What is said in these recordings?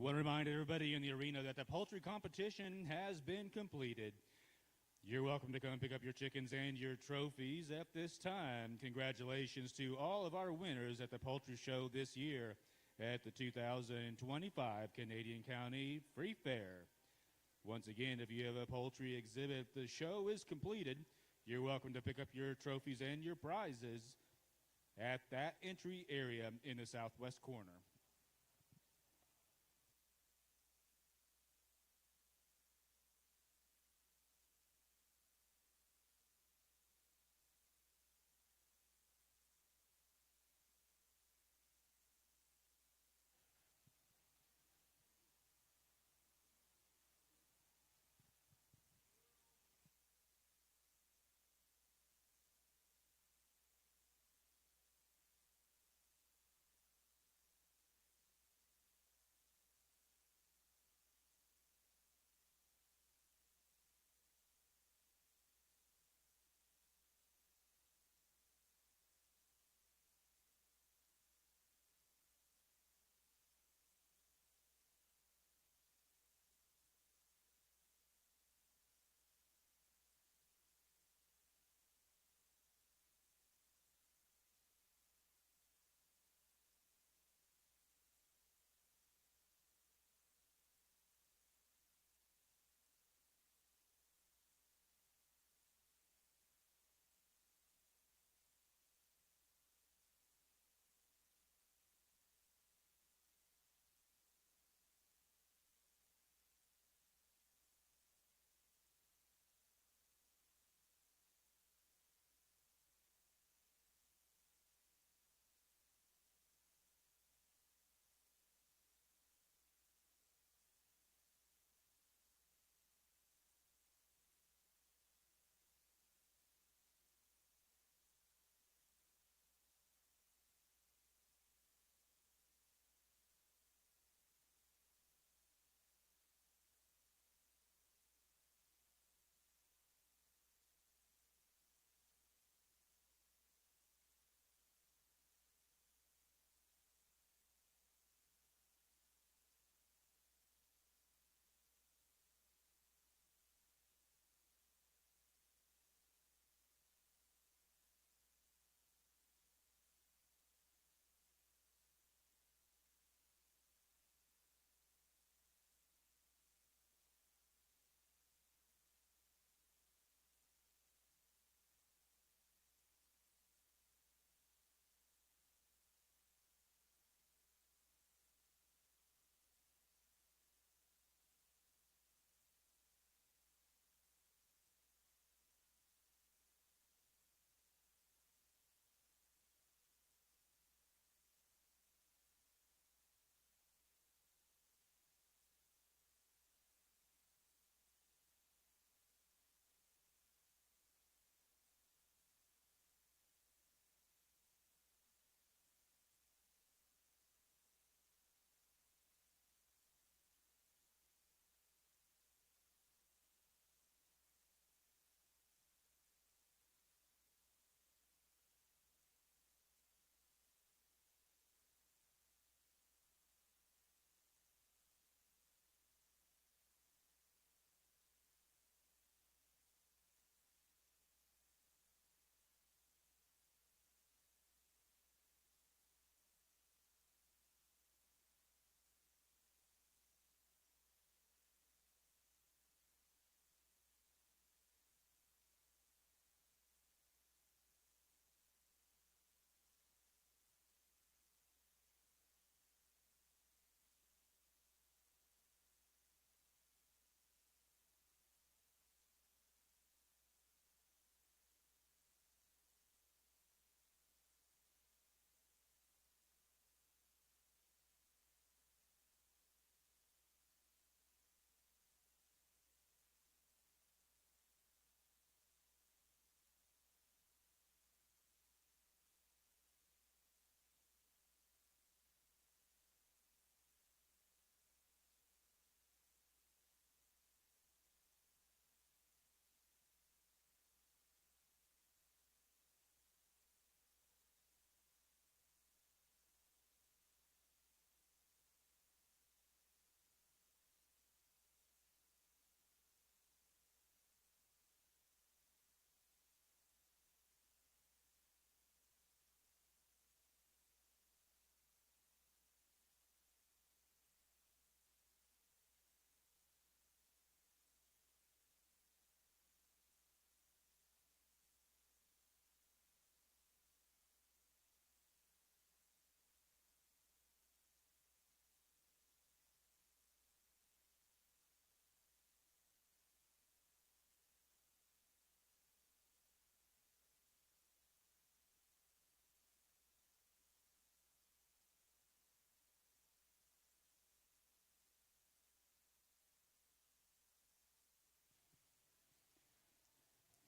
Want to remind everybody in the arena that the poultry competition has been completed. You're welcome to come pick up your chickens and your trophies at this time. Congratulations to all of our winners at the poultry show this year at the 2025 Canadian County Free Fair. Once again, if you have a poultry exhibit, the show is completed. You're welcome to pick up your trophies and your prizes at that entry area in the southwest corner.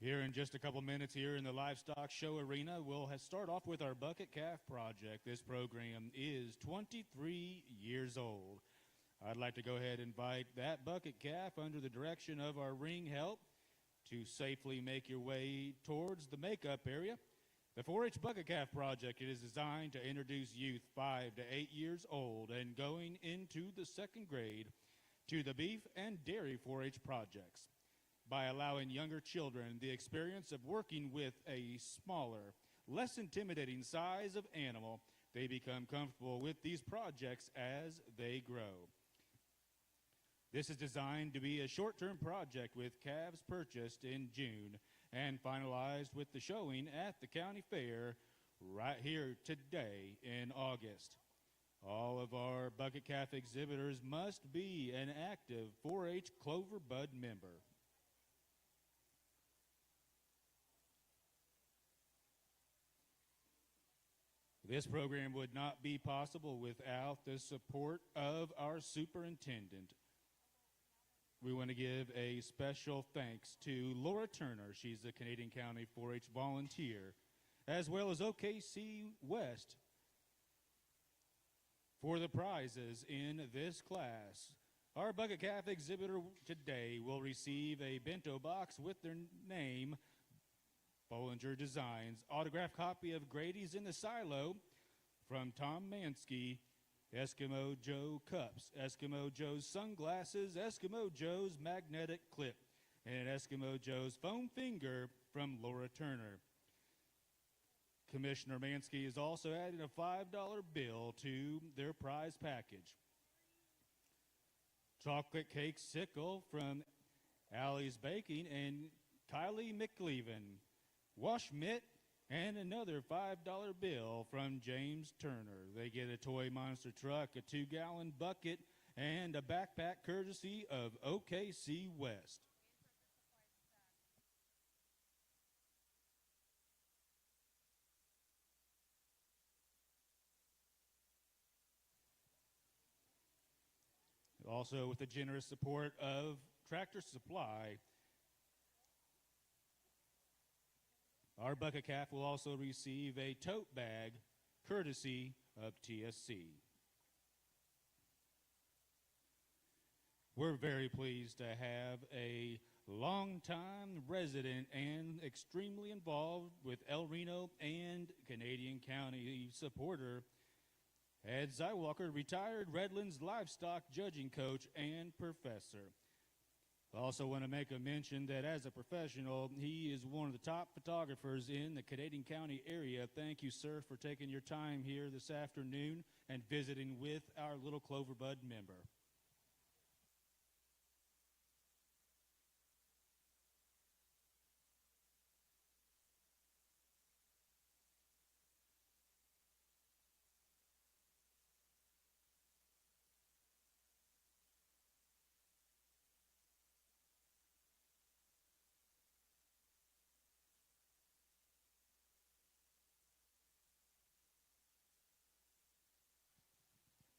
Here in just a couple minutes here in the Livestock Show Arena, we'll start off with our Bucket Calf Project. This program is 23 years old. I'd like to go ahead and invite that bucket calf under the direction of our ring help to safely make your way towards the makeup area. The 4-H Bucket Calf Project is designed to introduce youth 5 to 8 years old and going into the second grade to the beef and dairy 4-H projects. By allowing younger children the experience of working with a smaller, less intimidating size of animal, they become comfortable with these projects as they grow. This is designed to be a short-term project with calves purchased in June and finalized with the showing at the county fair right here today in August. All of our bucket calf exhibitors must be an active 4-H Clover Bud member. This program would not be possible without the support of our superintendent. We want to give a special thanks to Laura Turner. She's a Canadian County 4-H volunteer, as well as OKC West for the prizes in this class. Our bucket calf exhibitor today will receive a bento box with their name, Bollinger Designs, autographed copy of Grady's in the Silo from Tom Mansky, Eskimo Joe cups, Eskimo Joe's sunglasses, Eskimo Joe's magnetic clip, and Eskimo Joe's foam finger from Laura Turner. Commissioner Mansky is also adding a $5 bill to their prize package. Chocolate cake sickle from Allie's Baking and Kylie McLeaven. Wash mitt and another $5 bill from James Turner. They get a toy monster truck, a 2-gallon bucket, and a backpack courtesy of OKC West. Also, with the generous support of Tractor Supply, our bucket calf will also receive a tote bag courtesy of TSC. We're very pleased to have a longtime resident and extremely involved with El Reno and Canadian County supporter, Ed Zywalker, retired Redlands livestock judging coach and professor. I also want to make a mention that as a professional, he is one of the top photographers in the Canadian County area. Thank you, sir, for taking your time here this afternoon and visiting with our little Clover Bud member.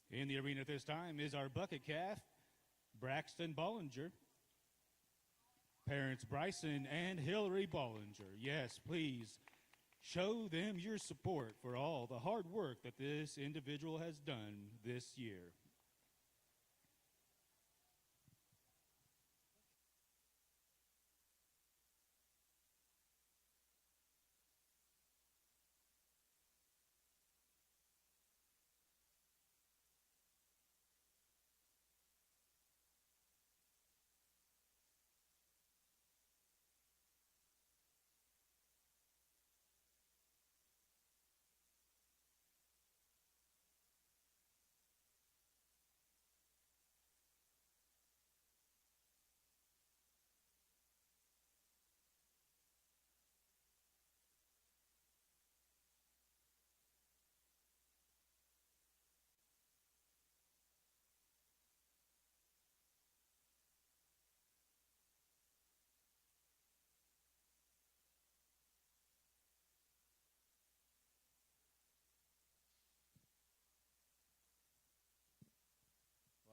In the arena at this time is our bucket calf, Braxton Bollinger. Parents Bryson and Hillary Bollinger. Yes, please show them your support for all the hard work that this individual has done this year.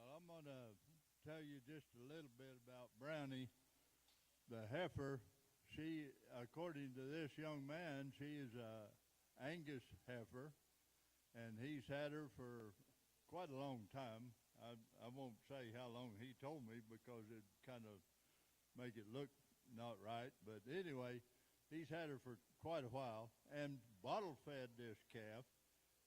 Well, I'm going to tell you just a little bit about Brownie, the heifer. she, according to this young man, she is a Angus heifer, and he's had her for quite a long time. I won't say how long he told me because it kind of make it look not right. But anyway, he's had her for quite a while and bottle fed this calf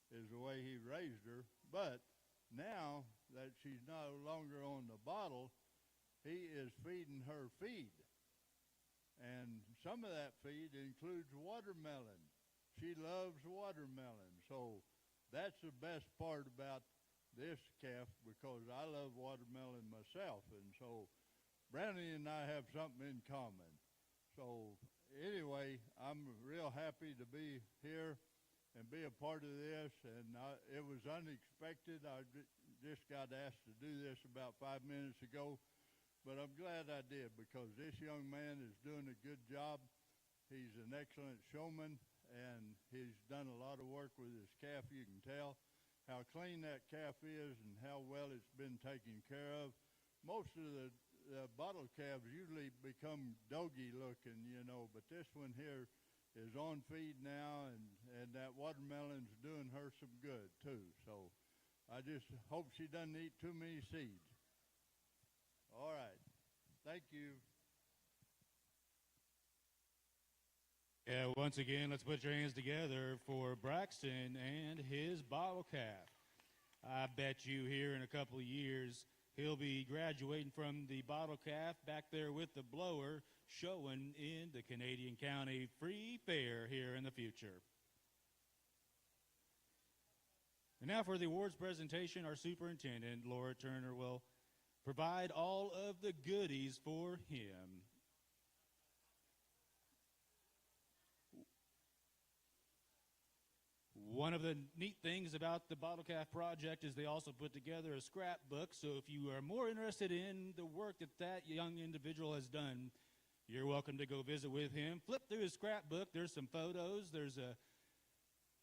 is the way he raised her. But now that she's no longer on the bottle, he is feeding her feed. And some of that feed includes watermelon. She loves watermelon. So that's the best part about this calf because I love watermelon myself. And so Brownie and I have something in common. So anyway, I'm real happy to be here and be a part of this. And it was unexpected. I just got asked to do this about 5 minutes ago. But I'm glad I did because this young man is doing a good job. He's an excellent showman, and he's done a lot of work with his calf. You can tell how clean that calf is and how well it's been taken care of. Most of the bottle calves usually become doggy looking, but this one here is on feed now, and that watermelon's doing her some good too. So I just hope she doesn't eat too many seeds. All right. Thank you. Yeah, once again, let's put your hands together for Braxton and his bottle calf. I bet you here in a couple of years, he'll be graduating from the bottle calf back there with the blower, showing in the Canadian County Free Fair here in the future. And now for the awards presentation, our superintendent, Laura Turner, will provide all of the goodies for him. One of the neat things about the Bottle Calf Project is they also put together a scrapbook, so if you are more interested in the work that young individual has done, you're welcome to go visit with him. Flip through his scrapbook. There's some photos. There's a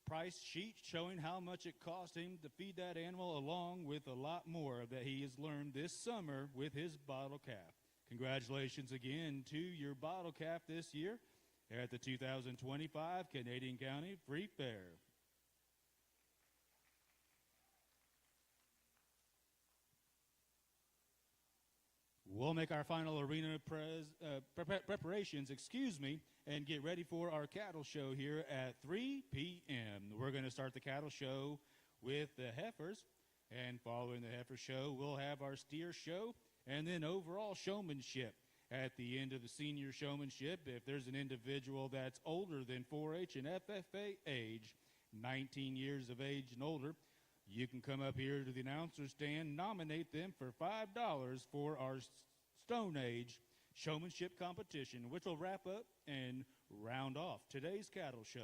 price sheet showing how much it cost him to feed that animal, along with a lot more that he has learned this summer with his bottle calf. Congratulations again to your bottle calf this year at the 2025 Canadian County Free Fair. We'll make our final arena preparations, and get ready for our cattle show here at 3 p.m. We're going to start the cattle show with the heifers, and following the heifer show, we'll have our steer show, and then overall showmanship. At the end of the senior showmanship, if there's an individual that's older than 4-H and FFA age, 19 years of age and older, you can come up here to the announcer stand, nominate them for $5 for our Stone Age showmanship competition, which will wrap up and round off today's cattle show.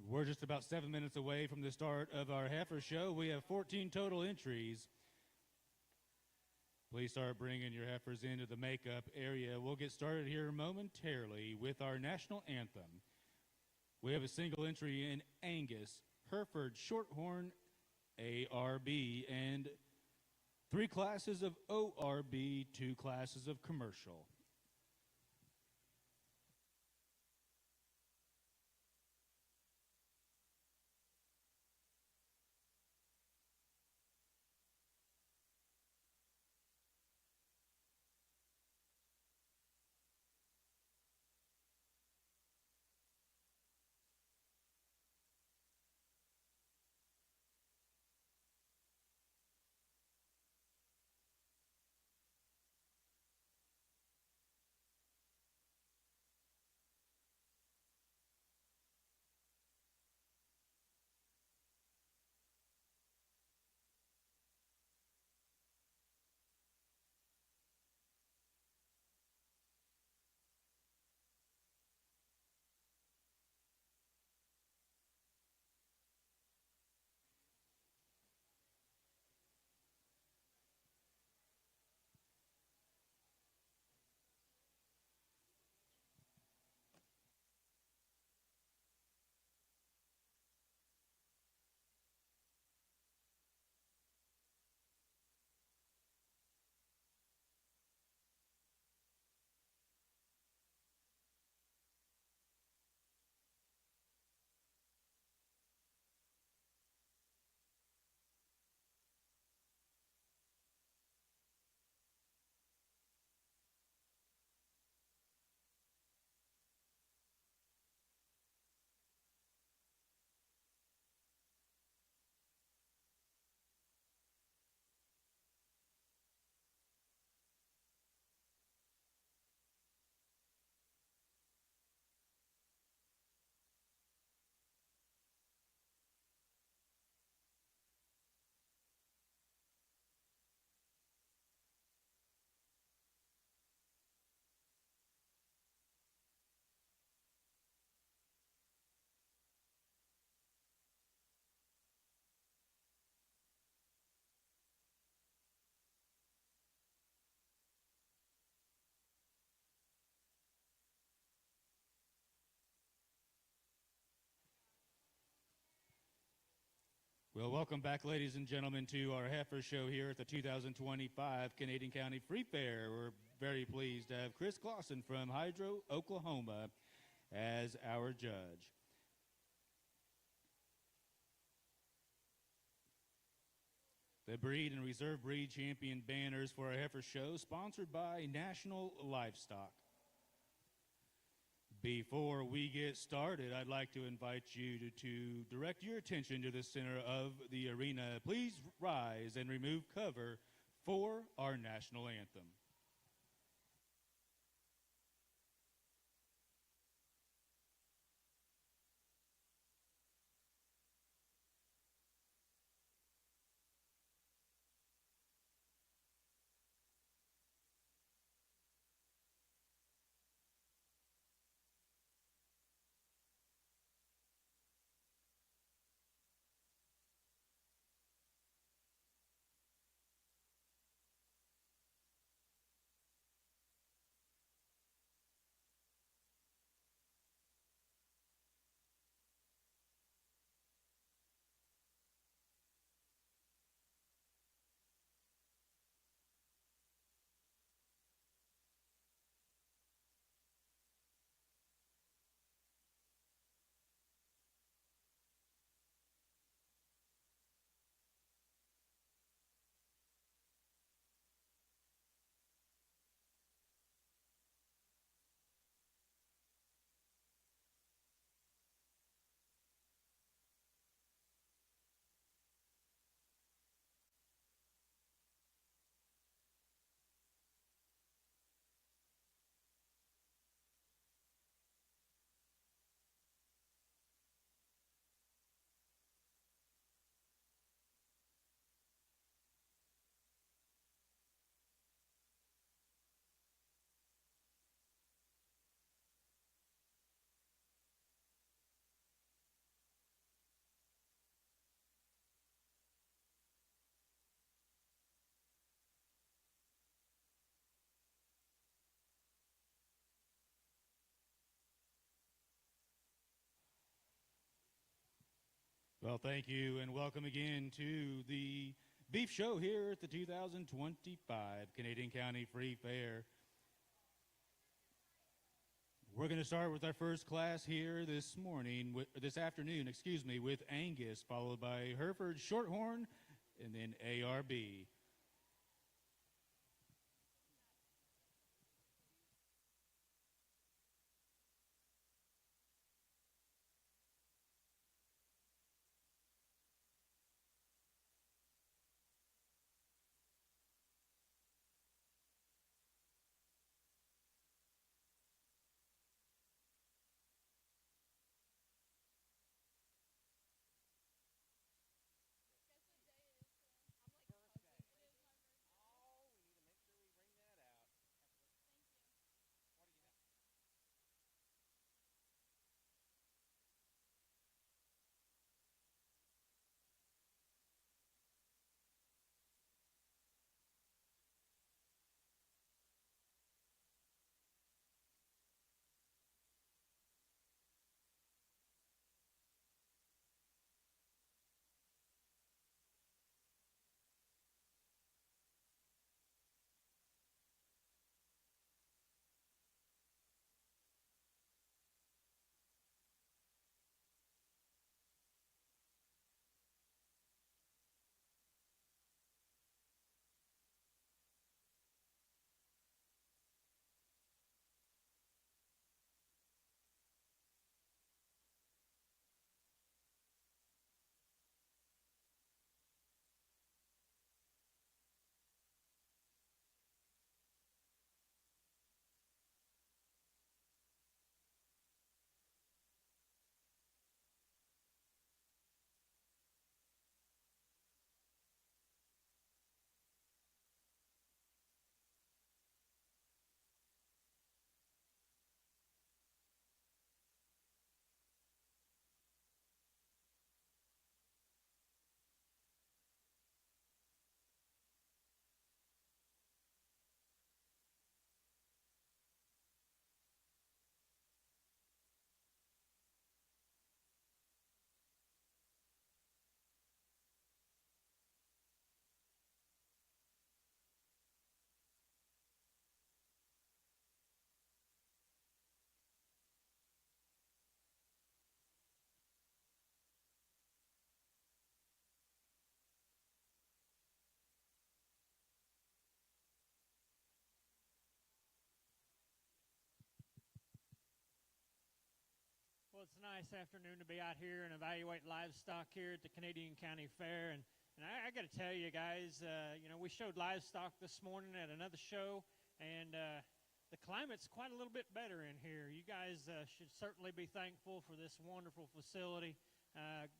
We're just about 7 minutes away from the start of our heifer show. We have 14 total entries. Please start bringing your heifers into the makeup area. We'll get started here momentarily with our national anthem. We have a single entry in Angus, Hereford, Shorthorn, ARB, and 3 classes of ORB, 2 classes of commercial. Well, welcome back, ladies and gentlemen, to our heifer show here at the 2025 Canadian County Free Fair. We're very pleased to have Chris Clausen from Hydro, Oklahoma, as our judge. The Breed and Reserve Breed Champion banners for our heifer show, sponsored by National Livestock. Before we get started, I'd like to invite you to direct your attention to the center of the arena. Please rise and remove cover for our national anthem. Well, thank you, and welcome again to the Beef Show here at the 2025 Canadian County Free Fair. We're going to start with our first class here this afternoon, with Angus, followed by Hereford Shorthorn, and then ARB. Well, it's a nice afternoon to be out here and evaluate livestock here at the Canadian County Fair. And I got to tell you guys, we showed livestock this morning at another show, and the climate's quite a little bit better in here. You guys should certainly be thankful for this wonderful facility.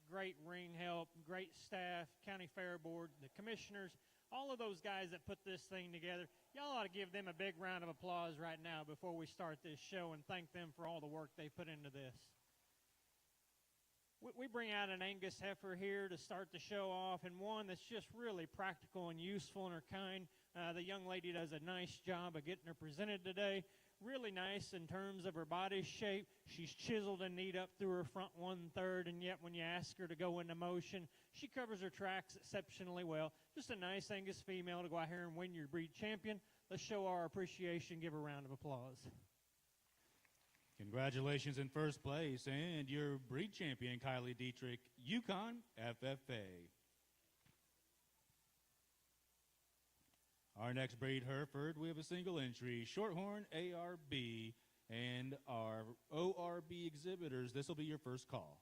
Great ring help, great staff, County Fair Board, the commissioners, all of those guys that put this thing together. Y'all ought to give them a big round of applause right now before we start this show and thank them for all the work they put into this. We bring out an Angus heifer here to start the show off, and one that's just really practical and useful in her kind. The young lady does a nice job of getting her presented today. Really nice in terms of her body shape. She's chiseled and neat up through her front 1/3, and yet when you ask her to go into motion, she covers her tracks exceptionally well. Just a nice Angus female to go out here and win your breed champion. Let's show our appreciation. Give her a round of applause. Congratulations in first place, and your breed champion, Kylie Dietrich, Yukon FFA. Our next breed, Hereford, we have a single entry, Shorthorn ARB, and our ORB exhibitors. This will be your first call.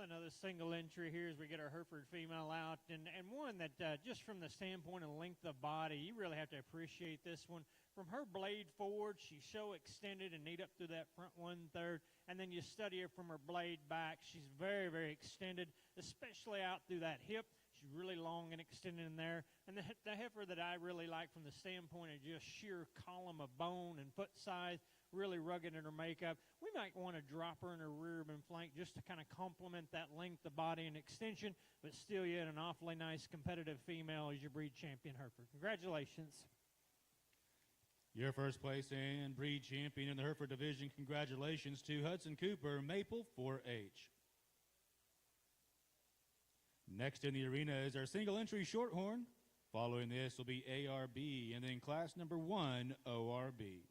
Well, another single entry here as we get our Hereford female out, and one that just from the standpoint of length of body, you really have to appreciate this one. From her blade forward, she's so extended and neat up through that front 1/3, and then you study her from her blade back. She's very, very extended, especially out through that hip. She's really long and extended in there. And the heifer that I really like from the standpoint of just sheer column of bone and foot size, really rugged in her makeup. We might want to drop her in her rear and flank just to kind of complement that length of body and extension, but still yet an awfully nice competitive female as your breed champion Hereford. Congratulations. Your first place and breed champion in the Hereford division. Congratulations to Hudson Cooper, Maple 4H. Next in the arena is our single entry Shorthorn. Following this will be ARB, and then class number 1, ORB.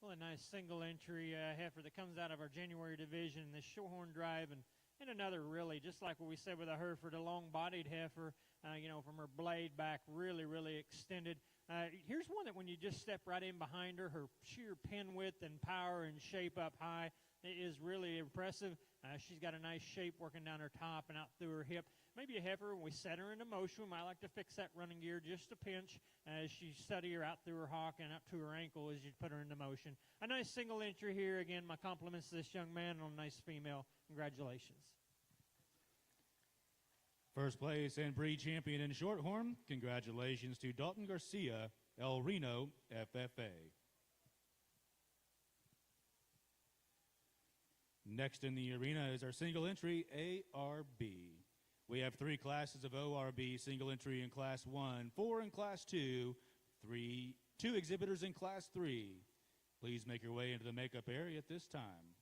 Well, a nice single entry heifer that comes out of our January division, this Shorthorn Drive, and another really, just like what we said with a Hereford, a long-bodied heifer, from her blade back, really, really extended. Here's one that when you just step right in behind her, her sheer pin width and power and shape up high is really impressive. She's got a nice shape working down her top and out through her hip. Maybe a heifer, when we set her into motion, we might like to fix that running gear just a pinch as you study her out through her hock and up to her ankle as you put her into motion. A nice single entry here. Again, my compliments to this young man on a nice female. Congratulations. First place and breed champion in Shorthorn. Congratulations to Dalton Garcia, El Reno FFA. Next in the arena is our single entry ARB. We have 3 classes of ORB, single entry in Class 1, 4 in Class 2, 2 exhibitors in Class 3. Please make your way into the makeup area at this time.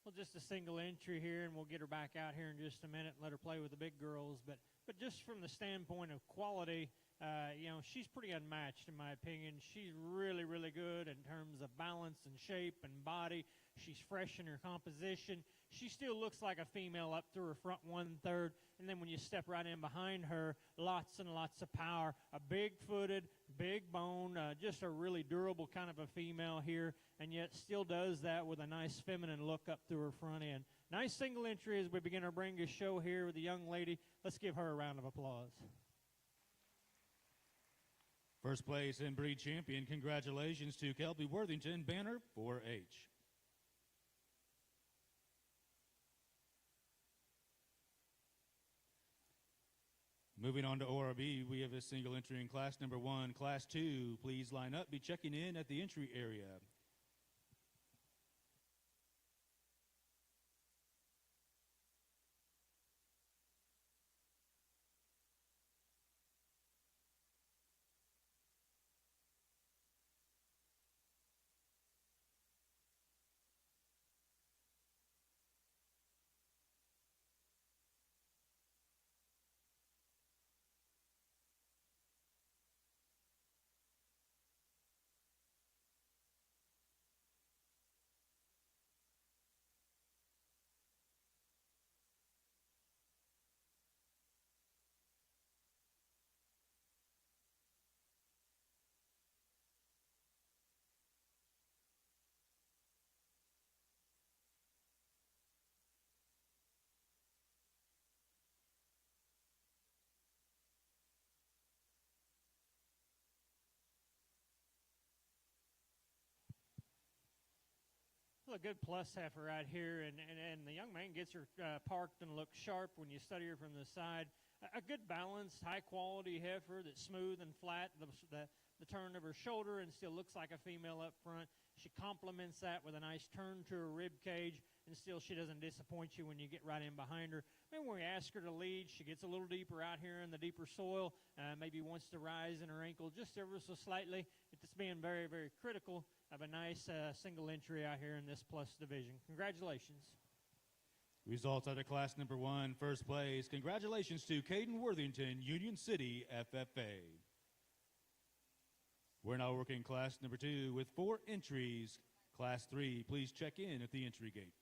Well, just a single entry here, and we'll get her back out here in just a minute and let her play with the big girls. But just from the standpoint of quality, she's pretty unmatched in my opinion. She's really, really good in terms of balance and shape and body. She's fresh in her composition. She still looks like a female up through her front 1/3. And then when you step right in behind her, lots and lots of power. A big-footed, big bone, just a really durable kind of a female here, and yet still does that with a nice feminine look up through her front end. Nice single entry as we begin our bring a show here with the young lady. Let's give her a round of applause. First place and breed champion, congratulations to Kelby Worthington, Banner 4H. Moving on to ORB, we have a single entry in Class number 1. Class 2, please line up, be checking in at the entry area. Well, a good plus heifer right here, and the young man gets her parked and looks sharp when you study her from the side. A good balanced, high quality heifer that's smooth and flat. The turn of her shoulder and still looks like a female up front. She complements that with a nice turn to her rib cage, and still she doesn't disappoint you when you get right in behind her. Maybe when we ask her to lead, she gets a little deeper out here in the deeper soil, maybe wants to rise in her ankle just ever so slightly. It's being very, very critical of a nice single entry out here in this plus division. Congratulations. Results out of class number 1, first place. Congratulations to Caden Worthington, Union City FFA. We're now working class number 2 with 4 entries. Class 3, please check in at the entry gate.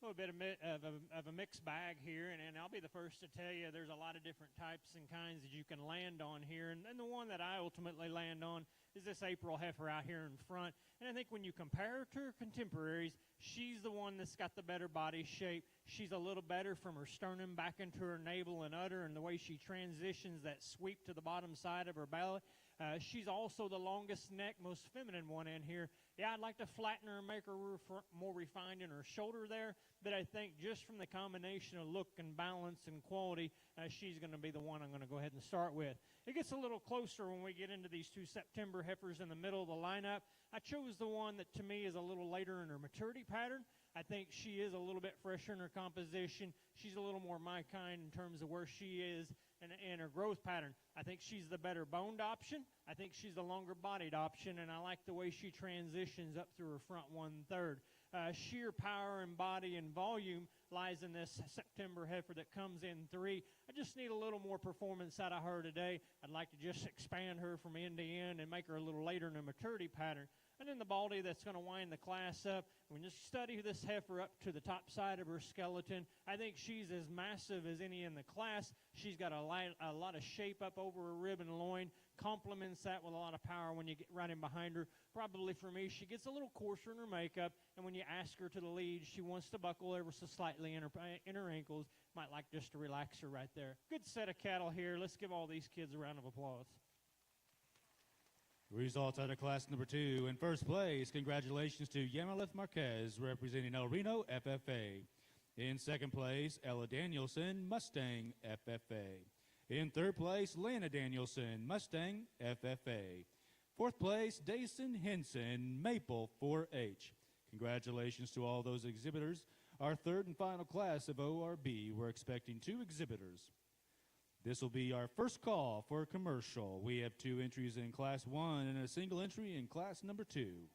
little bit of a mixed bag here, and I'll be the first to tell you there's a lot of different types and kinds that you can land on here, and the one that I ultimately land on is this April heifer out here in front. And I think when you compare her to her contemporaries, she's the one that's got the better body shape. She's a little better from her sternum back into her navel and udder, and the way she transitions that sweep to the bottom side of her belly. She's also the longest neck, most feminine one in here. Yeah, I'd like to flatten her and make her more refined in her shoulder there, but I think just from the combination of look and balance and quality, she's going to be the one I'm going to go ahead and start with. It gets a little closer when we get into these two September heifers in the middle of the lineup. I chose the one that to me is a little later in her maturity pattern. I think she is a little bit fresher in her composition. She's a little more my kind in terms of where she is and her growth pattern. I think she's the better boned option. I think she's the longer bodied option, and I like the way she transitions up through her front 1/3. Sheer power and body and volume lies in this September heifer that comes in 3. I just need a little more performance out of her today. I'd like to just expand her from end to end and make her a little later in her maturity pattern. And then the baldy that's going to wind the class up. When you study this heifer up to the top side of her skeleton, I think she's as massive as any in the class. She's got a lot of shape up over her rib and loin, complements that with a lot of power when you get right in behind her. Probably for me, she gets a little coarser in her makeup, and when you ask her to the lead, she wants to buckle ever so slightly in her ankles. Might like just to relax her right there. Good set of cattle here. Let's give all these kids a round of applause. Results out of class number 2. In first place, congratulations to Yamaleth Marquez, representing El Reno FFA. In second place, Ella Danielson, Mustang FFA. In third place, Lana Danielson, Mustang FFA. Fourth place, Dason Henson, Maple 4-H. Congratulations to all those exhibitors. Our third and final class of ORB, we're expecting 2 exhibitors. This will be our first call for a commercial. We have 2 entries in Class 1 and a single entry in Class number 2.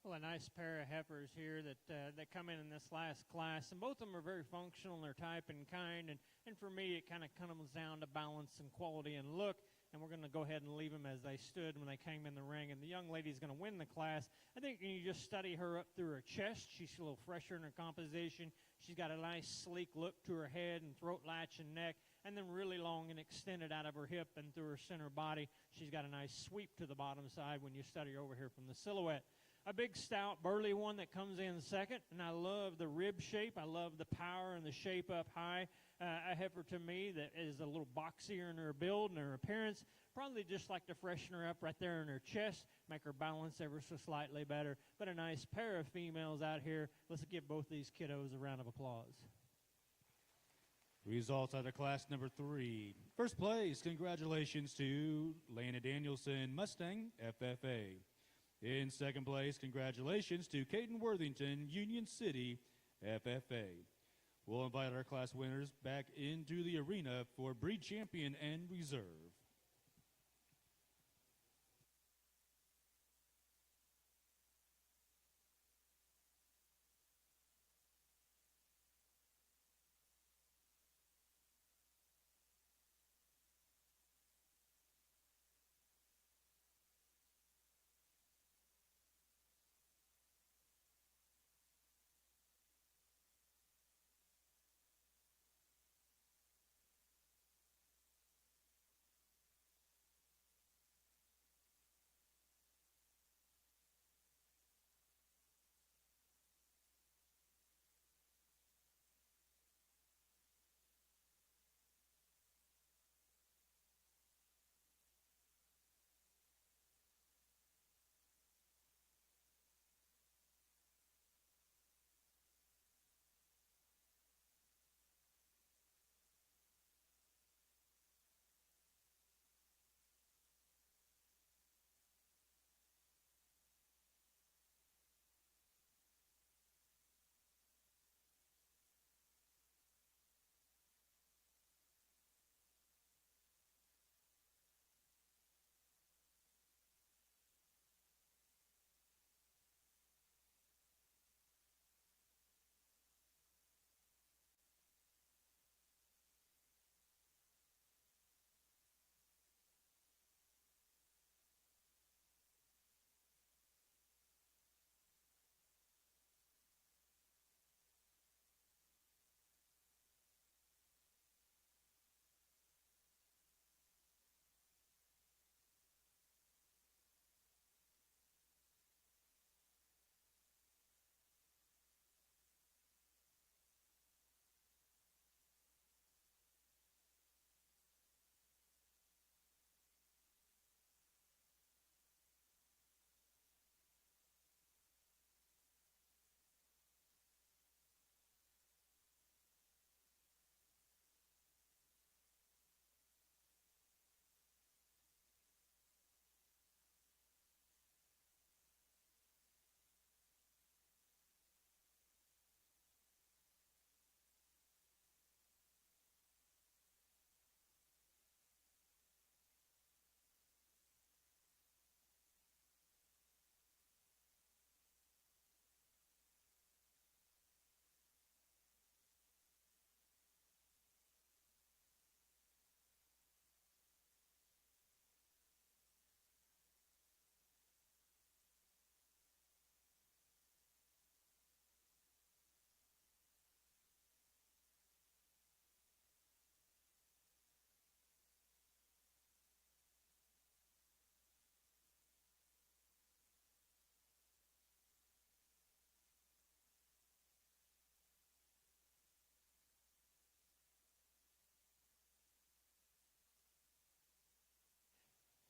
Well, a nice pair of heifers here that come in this last class, and both of them are very functional in their type and kind, and for me it kind of comes down to balance and quality and look, and we're going to go ahead and leave them as they stood when they came in the ring, and the young lady's going to win the class. I think when you just study her up through her chest, she's a little fresher in her composition. She's got a nice sleek look to her head and throat latch and neck, and then really long and extended out of her hip and through her center body. She's got a nice sweep to the bottom side when you study her over here from the silhouette. A big, stout, burly one that comes in second, and I love the rib shape. I love the power and the shape up high. A heifer to me that is a little boxier in her build and her appearance. Probably just like to freshen her up right there in her chest, make her balance ever so slightly better. But a nice pair of females out here. Let's give both these kiddos a round of applause. Results out of class number 3. First place, congratulations to Lana Danielson, Mustang FFA. In second place, congratulations to Caden Worthington, Union City FFA. We'll invite our class winners back into the arena for breed champion and reserve.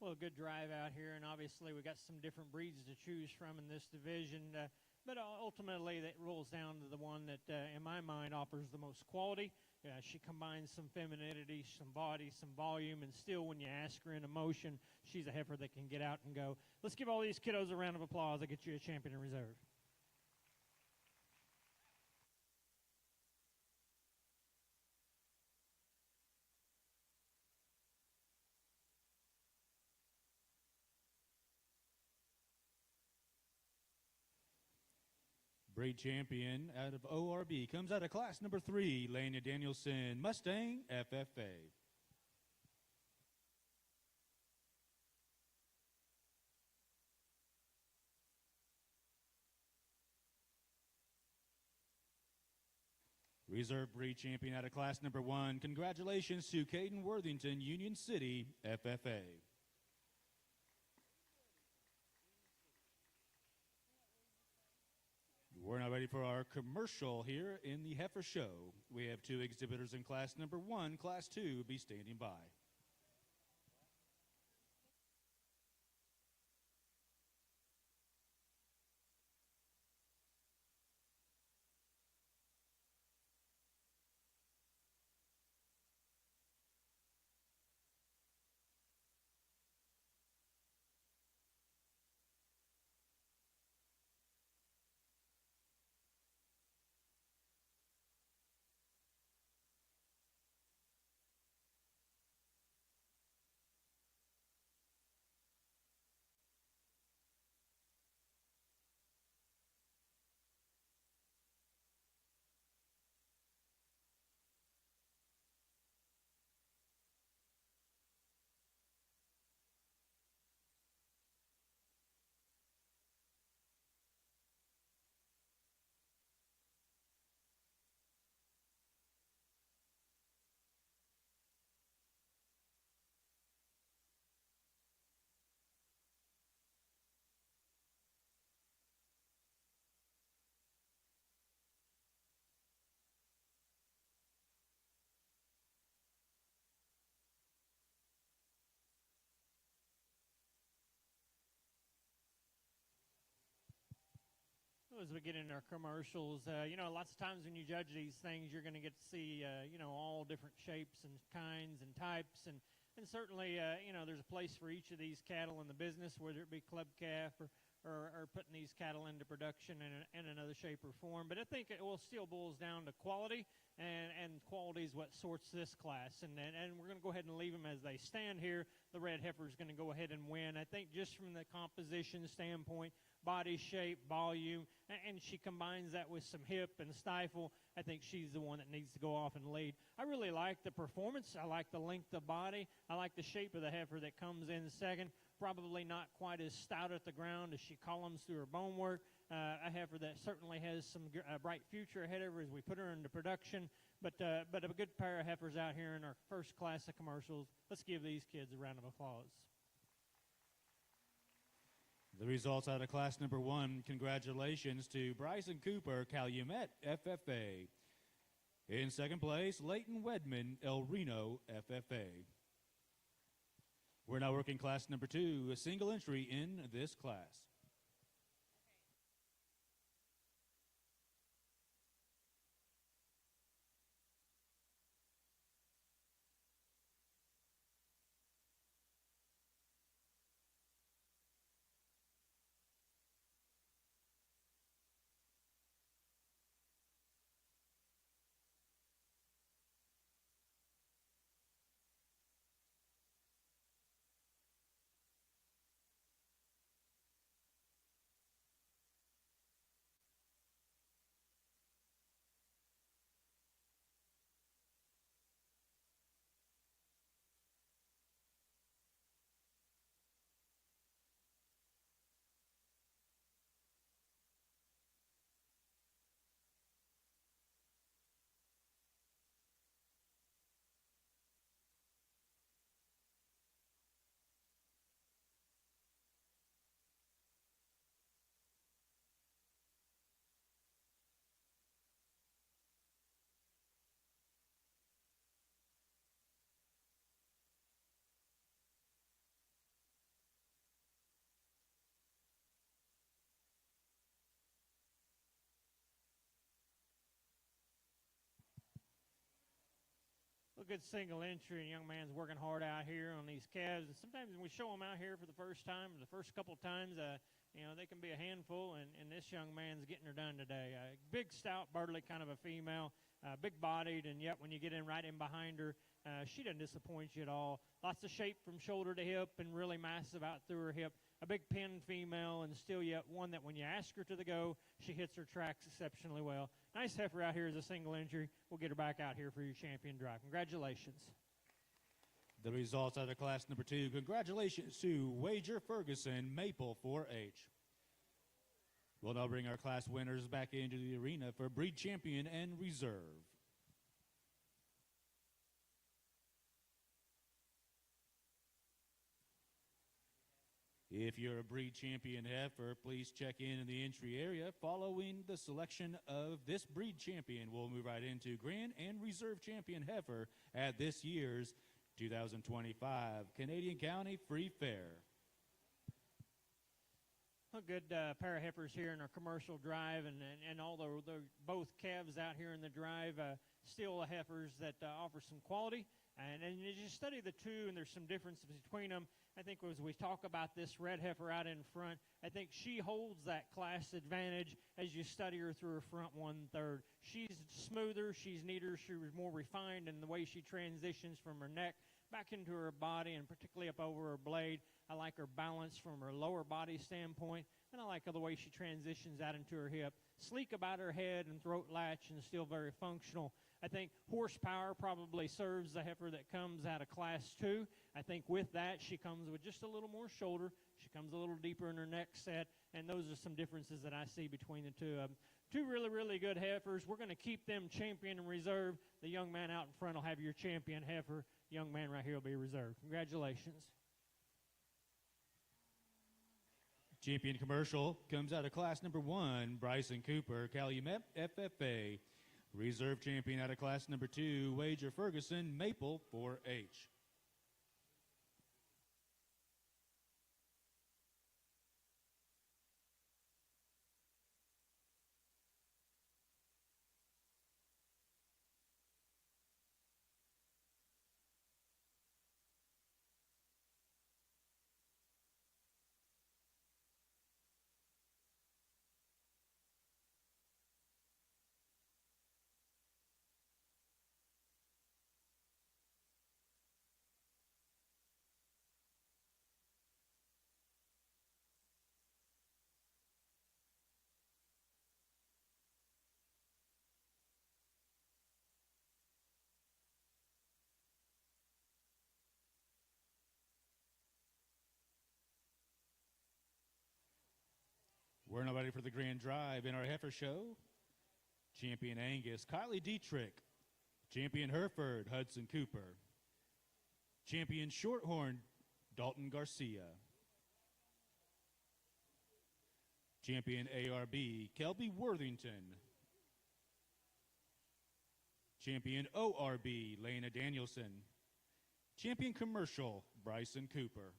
Well, a good drive out here, and obviously we got some different breeds to choose from in this division. But ultimately, that rolls down to the one that, in my mind, offers the most quality. She combines some femininity, some body, some volume, and still, when you ask her in emotion, she's a heifer that can get out and go. Let's give all these kiddos a round of applause. I'll get you a champion in reserve. Breed champion out of ORB comes out of class number 3, Lania Danielson, Mustang FFA. Reserve breed champion out of class number 1, congratulations to Caden Worthington, Union City FFA. We're now ready for our commercial here in the Heifer Show. We have 2 exhibitors in class number 1. Class 2 be standing by. As we get into our commercials, lots of times when you judge these things, you're going to get to see, all different shapes and kinds and types. And certainly, there's a place for each of these cattle in the business, whether it be club calf or putting these cattle into production in another shape or form. But I think it all still boils down to quality, and quality is what sorts this class. And we're going to go ahead and leave them as they stand here. The red heifer is going to go ahead and win. I think just from the composition standpoint, body shape, volume, and she combines that with some hip and stifle, I think she's the one that needs to go off and lead. I really like the performance. I like the length of body. I like the shape of the heifer that comes in second. Probably not quite as stout at the ground as she columns through her bone work. A heifer that certainly has some bright future ahead of her as we put her into production. But a good pair of heifers out here in our first class of commercials. Let's give these kids a round of applause. The results out of class number 1, congratulations to Bryson Cooper, Calumet FFA. In second place, Leighton Wedman, El Reno FFA. We're now working class number 2, a single entry in this class. a good single entry, and young man's working hard out here on these calves. And sometimes when we show them out here for the first time, the first couple times, they can be a handful, and this young man's getting her done today. Big, stout, burly kind of a female, big-bodied, and yet when you get in right in behind her, she doesn't disappoint you at all. Lots of shape from shoulder to hip and really massive out through her hip. A big pin female, and still yet one that when you ask her to the go, she hits her tracks exceptionally well. Nice heifer out here as a single entry. We'll get her back out here for your champion drive. Congratulations. The results out of class number 2. Congratulations to Wager Ferguson, Maple 4H. We'll now bring our class winners back into the arena for breed champion and reserve. If you're a breed champion heifer, please check in the entry area. Following the selection of this breed champion, we'll move right into grand and reserve champion heifer at this year's 2025 Canadian County Free Fair. A good pair of heifers here in our commercial drive, and all the both calves out here in the drive, still heifers that offer some quality. And as you study the two, and there's some differences between them, I think as we talk about this red heifer out in front, I think she holds that class advantage as you study her through her front 1/3. She's smoother, she's neater, she's more refined in the way she transitions from her neck back into her body, and particularly up over her blade. I like her balance from her lower body standpoint, and I like the way she transitions out into her hip. Sleek about her head and throat latch, and still very functional. I think horsepower probably serves the heifer that comes out of Class 2. I think with that, she comes with just a little more shoulder. She comes a little deeper in her neck set, and those are some differences that I see between the two of them. Two really, really good heifers. We're going to keep them champion and reserve. The young man out in front will have your champion heifer. The young man right here will be reserved. Congratulations. Champion commercial comes out of class number 1, Bryson Cooper, Calumet FFA. Reserve champion out of class number 2, Wager Ferguson, Maple 4H. We're now ready for the grand drive in our heifer show. Champion Angus, Kylie Dietrich. Champion Hereford, Hudson Cooper. Champion Shorthorn, Dalton Garcia. Champion ARB, Kelby Worthington. Champion ORB, Lena Danielson. Champion Commercial, Bryson Cooper.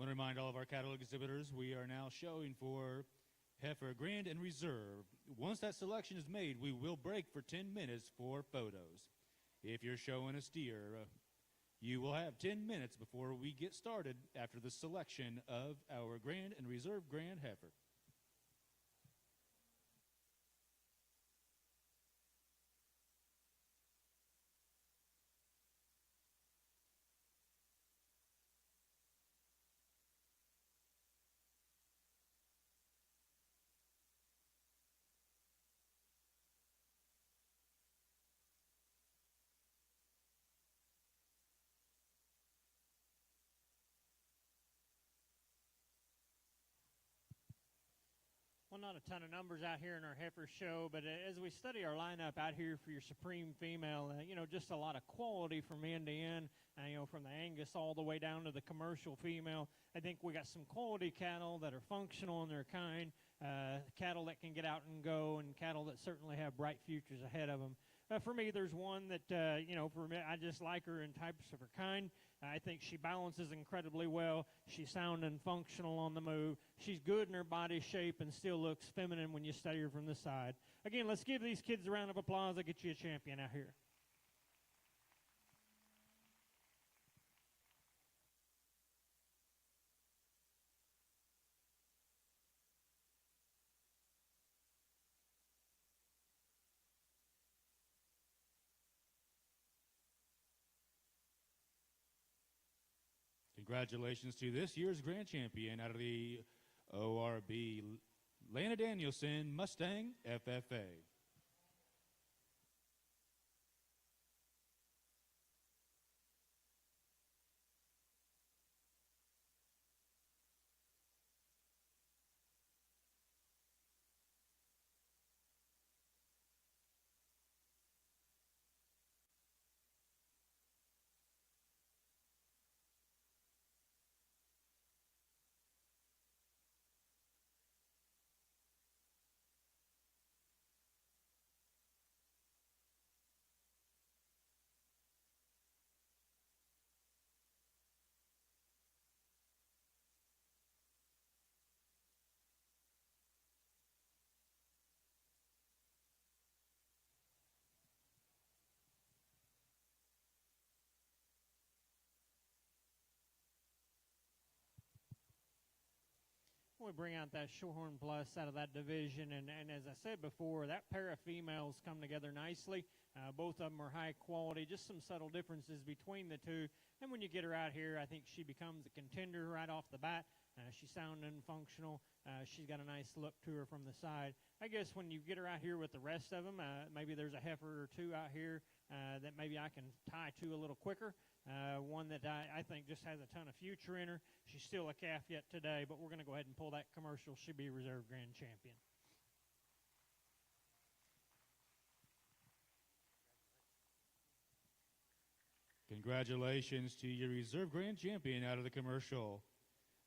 want to remind all of our cattle exhibitors we are now showing for heifer grand and reserve. Once that selection is made, we will break for 10 minutes for photos. If you're showing a steer, you will have 10 minutes before we get started after the selection of our grand and reserve grand heifer. Well, not a ton of numbers out here in our heifer show, but as we study our lineup out here for your Supreme Female, just a lot of quality from end to end, from the Angus all the way down to the commercial female. I think we got some quality cattle that are functional in their kind, cattle that can get out and go, and cattle that certainly have bright futures ahead of them. For me, there's one that, for me, I just like her in types of her kind. I think she balances incredibly well. She's sound and functional on the move. She's good in her body shape and still looks feminine when you study her from the side. Again, let's give these kids a round of applause. I'll get you a champion out here. Congratulations to this year's grand champion out of the ORB, Lana Danielson Mustang FFA. We bring out that Shorthorn Plus out of that division, and as I said before, that pair of females come together nicely. Both of them are high quality, just some subtle differences between the two. And when you get her out here, I think she becomes a contender right off the bat. She's sound and functional. She's got a nice look to her from the side. I guess when you get her out here with the rest of them, maybe there's a heifer or two out here that maybe I can tie to a little quicker. One that I think just has a ton of future in her. She's still a calf yet today, but we're going to go ahead and pull that commercial. She'll be reserve grand champion. Congratulations to your reserve grand champion out of the commercial,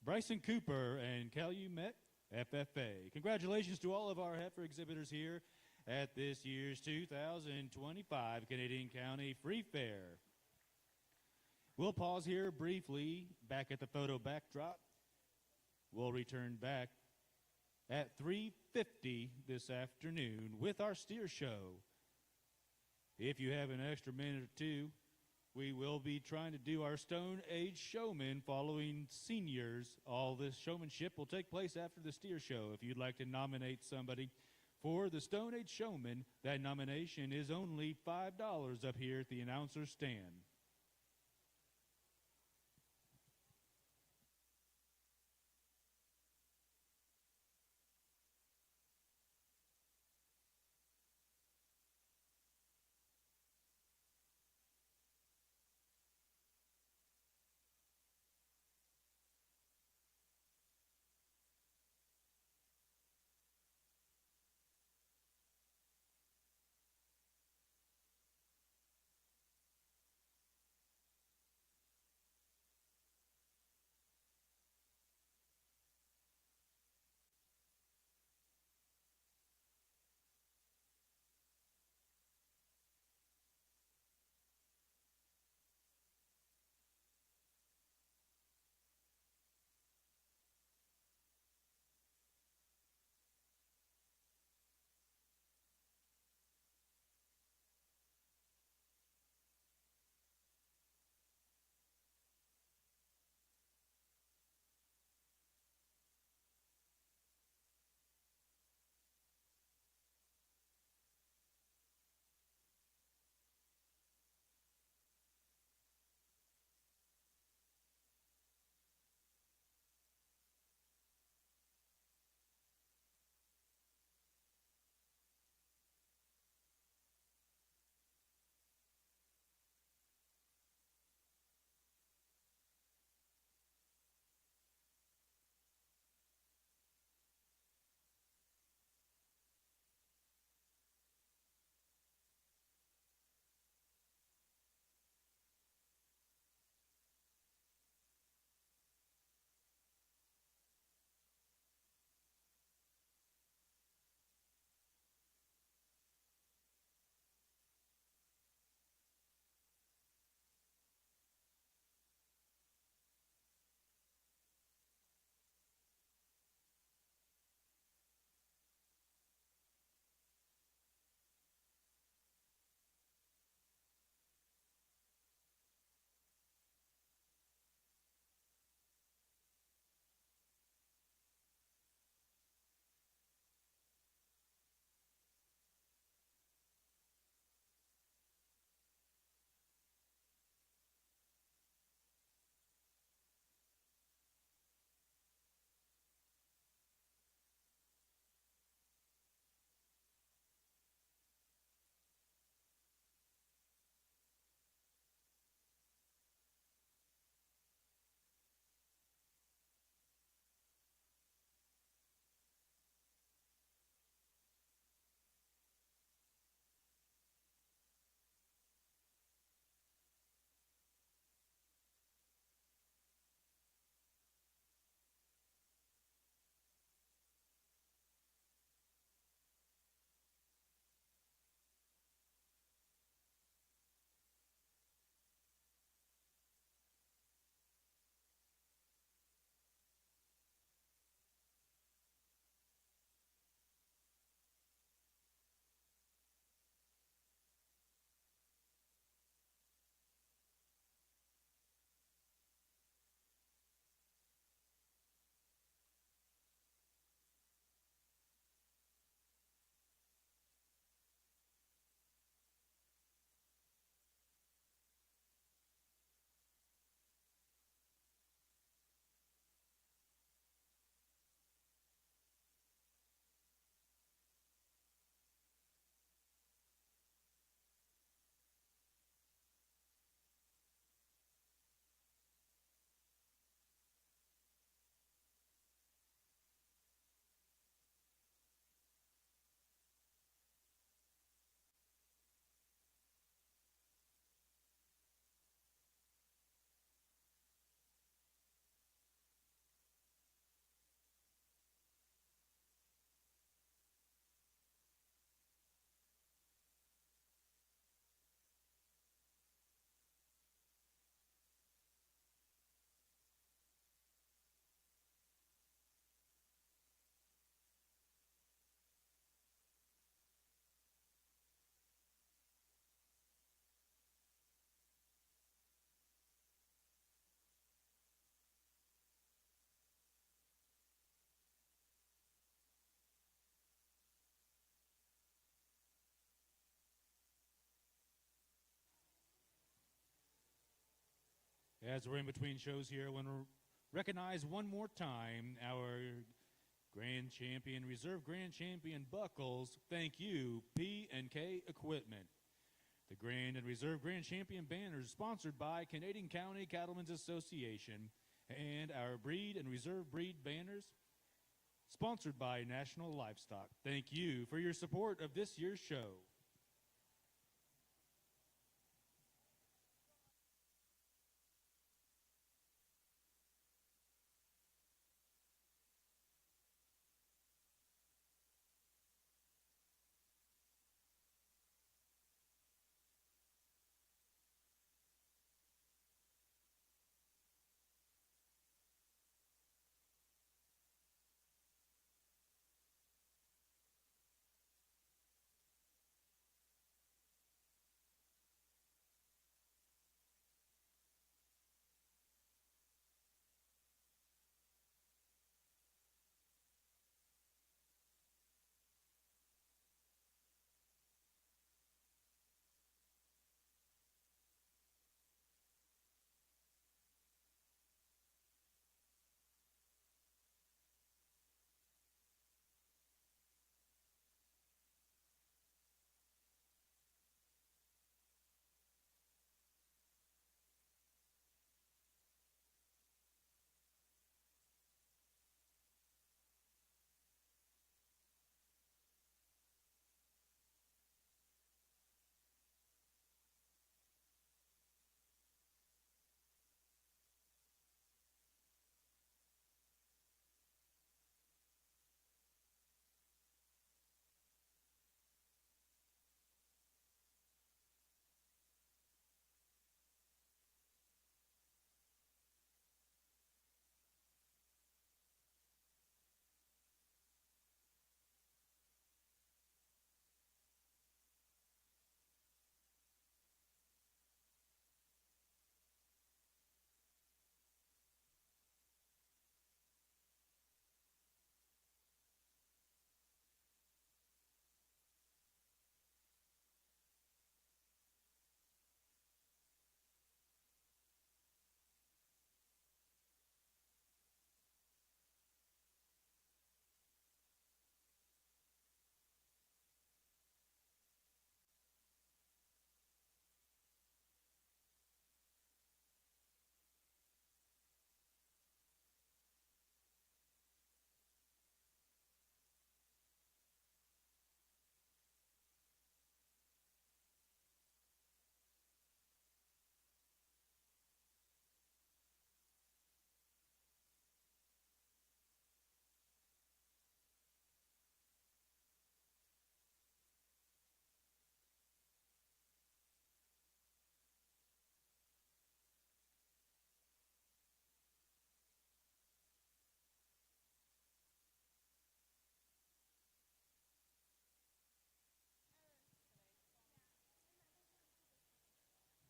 Bryson Cooper and Calumet FFA. Congratulations to all of our heifer exhibitors here at this year's 2025 Canadian County Free Fair. We'll pause here briefly back at the photo backdrop. We'll return back at 3:50 this afternoon with our steer show. If you have an extra minute or two, we will be trying to do our Stone Age Showman following seniors. All this showmanship will take place after the steer show. If you'd like to nominate somebody for the Stone Age Showman, that nomination is only $5 up here at the announcer's stand. As we're in between shows here, I want to recognize one more time our Grand Champion, Reserve Grand Champion buckles. Thank you, P&K Equipment. The Grand and Reserve Grand Champion banners sponsored by Canadian County Cattlemen's Association, and our Breed and Reserve Breed banners sponsored by National Livestock. Thank you for your support of this year's show.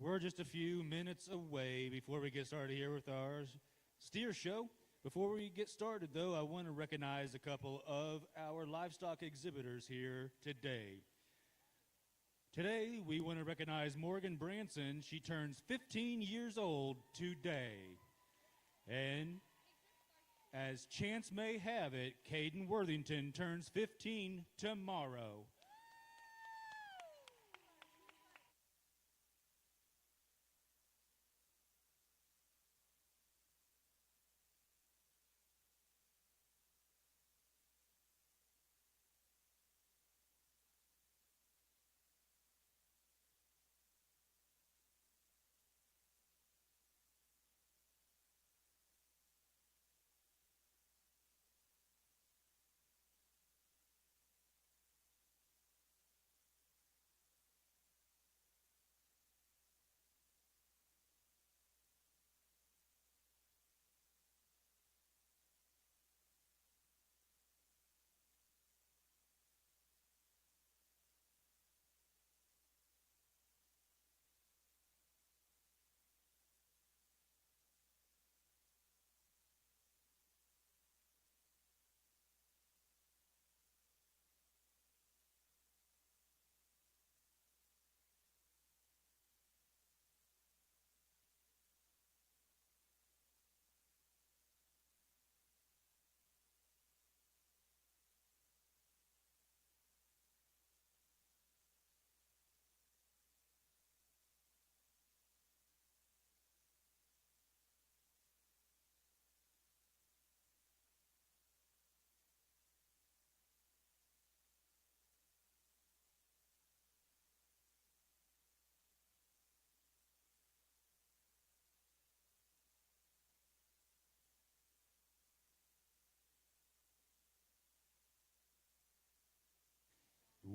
We're just a few minutes away before we get started here with our steer show. Before we get started, though, I want to recognize a couple of our livestock exhibitors here today. Today, we want to recognize Morgan Branson. She turns 15 years old today. And as chance may have it, Caden Worthington turns 15 tomorrow.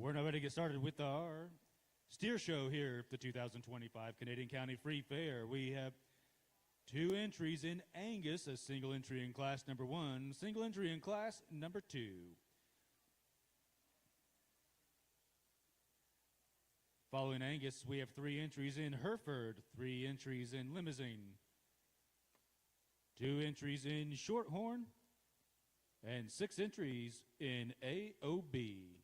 We're now ready to get started with our steer show here at the 2025 Canadian County Free Fair. We have 2 entries in Angus, a single entry in class number 1, single entry in class number 2. Following Angus, we have 3 entries in Hereford, 3 entries in Limousin, 2 entries in Shorthorn, and 6 entries in AOB.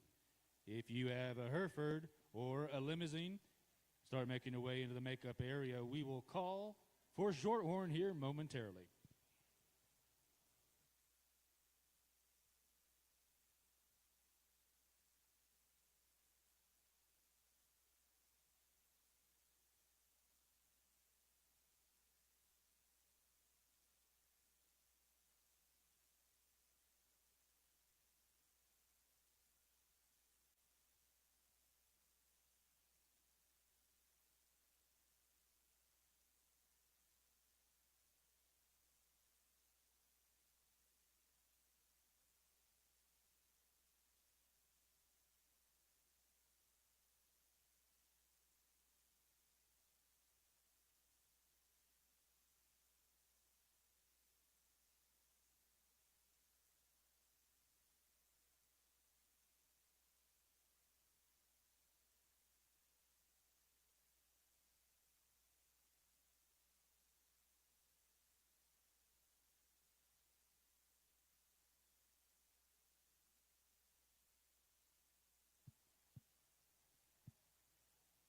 If you have a Hereford or a Limousin, start making your way into the makeup area. We will call for Shorthorn here momentarily.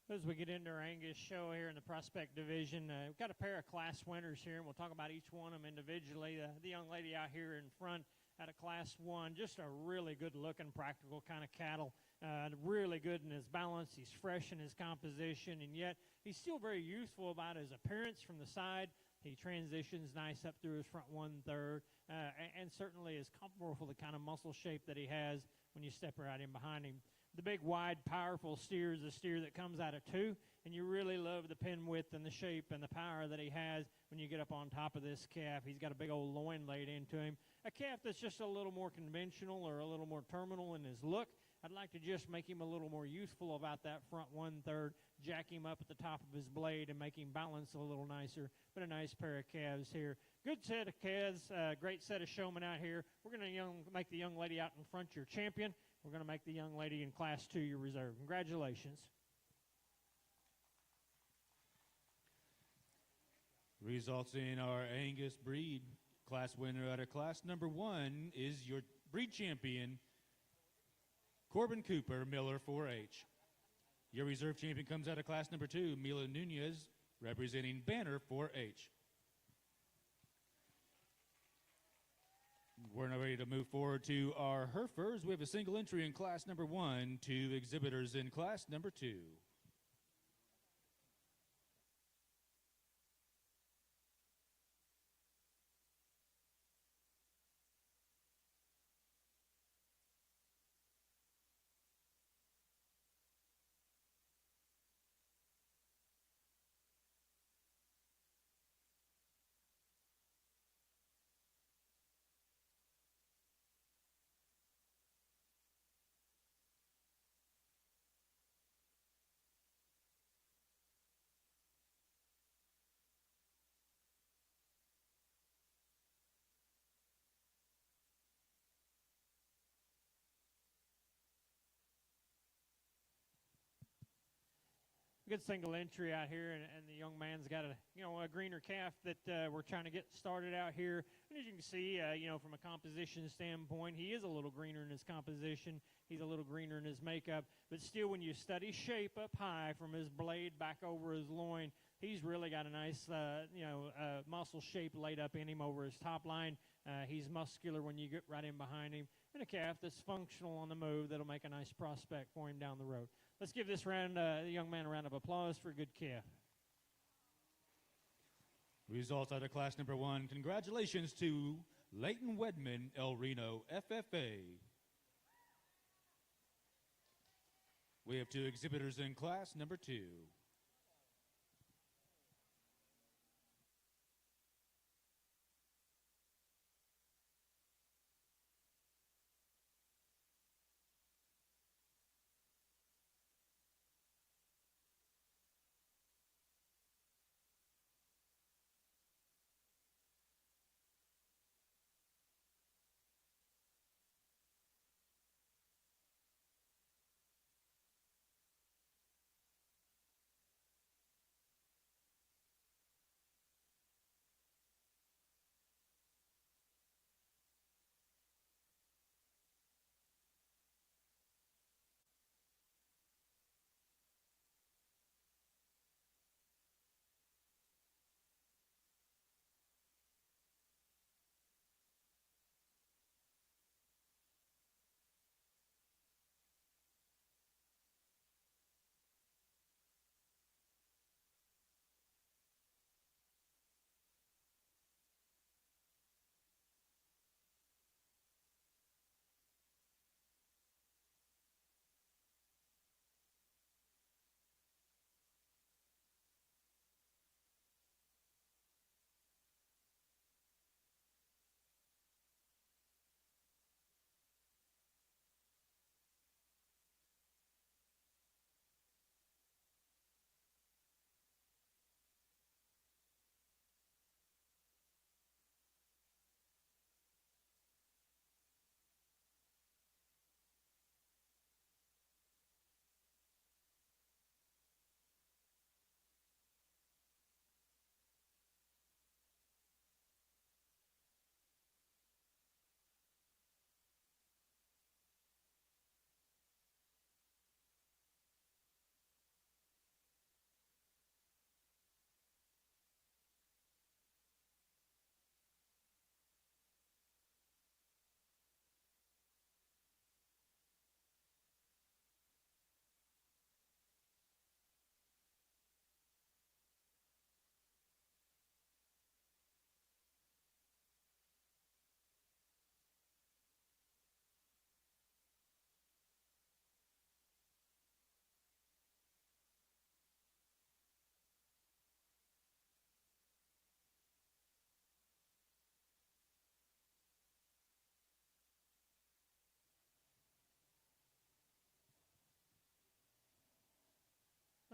As we get into our Angus show here in the Prospect Division, we've got a pair of class winners here, and we'll talk about each one of them individually. The young lady out here in front out of Class 1, just a really good-looking, practical kind of cattle. Really good in his balance. He's fresh in his composition, and yet he's still very youthful about his appearance from the side. He transitions nice up through his front 1/3, and certainly is comfortable for the kind of muscle shape that he has when you step right in behind him. The big, wide, powerful steer is a steer that comes out of 2, and you really love the pin width and the shape and the power that he has when you get up on top of this calf. He's got a big old loin laid into him. A calf that's just a little more conventional or a little more terminal in his look. I'd like to just make him a little more youthful about that front 1/3, jack him up at the top of his blade and make him balance a little nicer, but a nice pair of calves here. Good set of calves, great set of showmen out here. We're going to make the young lady out in front your champion. We're going to make the young lady in Class 2 your reserve. Congratulations. Results in our Angus breed. Class winner out of class number 1 is your breed champion, Corbin Cooper, Miller 4H. Your reserve champion comes out of class number 2, Mila Nunez, representing Banner 4H. We're now ready to move forward to our Herefords. We have a single entry in class number 1, 2 exhibitors in class number 2. Good single entry out here, and the young man's got a greener calf that we're trying to get started out here. And as you can see, from a composition standpoint, he is a little greener in his composition. He's a little greener in his makeup, but still, when you study shape up high from his blade back over his loin, he's really got a nice, muscle shape laid up in him over his top line. He's muscular when you get right in behind him, and a calf that's functional on the move that'll make a nice prospect for him down the road. Let's give this young man a round of applause for a good calf. Results out of class number 1. Congratulations to Leighton Wedman, El Reno, FFA. We have 2 exhibitors in class number 2.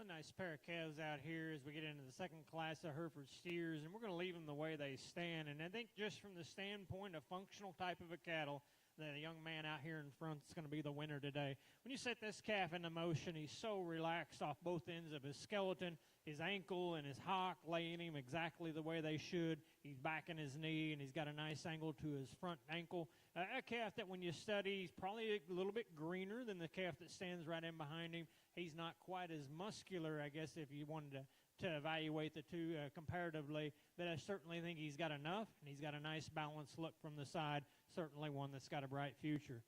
Another nice pair of calves out here as we get into the second class of Hereford steers, and we're going to leave them the way they stand. And I think just from the standpoint of functional type of a cattle, that a young man out here in front is going to be the winner today. When you set this calf into motion, he's so relaxed off both ends of his skeleton. His ankle and his hock laying him exactly the way they should. He's backing his knee, and he's got a nice angle to his front ankle. A calf that when you study, he's probably a little bit greener than the calf that stands right in behind him. He's not quite as muscular, I guess, if you wanted to evaluate the two comparatively, but I certainly think he's got enough, and he's got a nice balanced look from the side, certainly one that's got a bright future.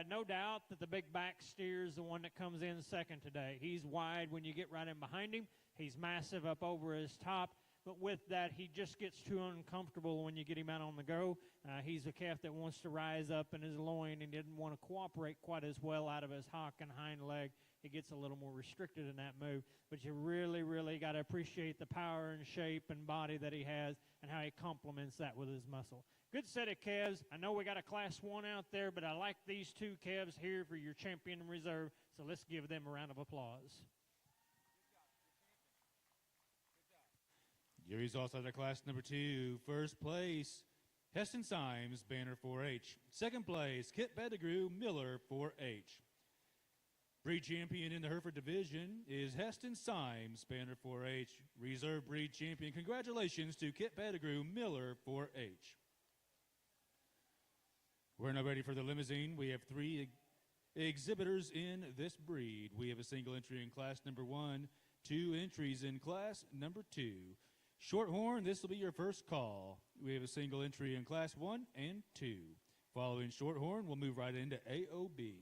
No doubt that the big back steer is the one that comes in second today. He's wide when you get right in behind him. He's massive up over his top, but with that, he just gets too uncomfortable when you get him out on the go. He's a calf that wants to rise up in his loin and didn't want to cooperate quite as well out of his hock and hind leg. He gets a little more restricted in that move, but you really, really got to appreciate the power and shape and body that he has and how he complements that with his muscle. Good set of calves. I know we got a Class 1 out there, but I like these two calves here for your champion reserve, so let's give them a round of applause. Your results out of class number 2. First place, Heston Symes, Banner 4H. Second place, Kit Pettigrew, Miller 4H. Breed champion in the Hereford division is Heston Symes, Banner 4H. Reserve breed champion, congratulations to Kit Pettigrew, Miller 4H. We're now ready for the limousine. We have 3 exhibitors in this breed. We have a single entry in class number 1, 2 entries in class number 2. Shorthorn, this will be your first call. We have a single entry in class 1 and 2. Following Shorthorn, we'll move right into AOB.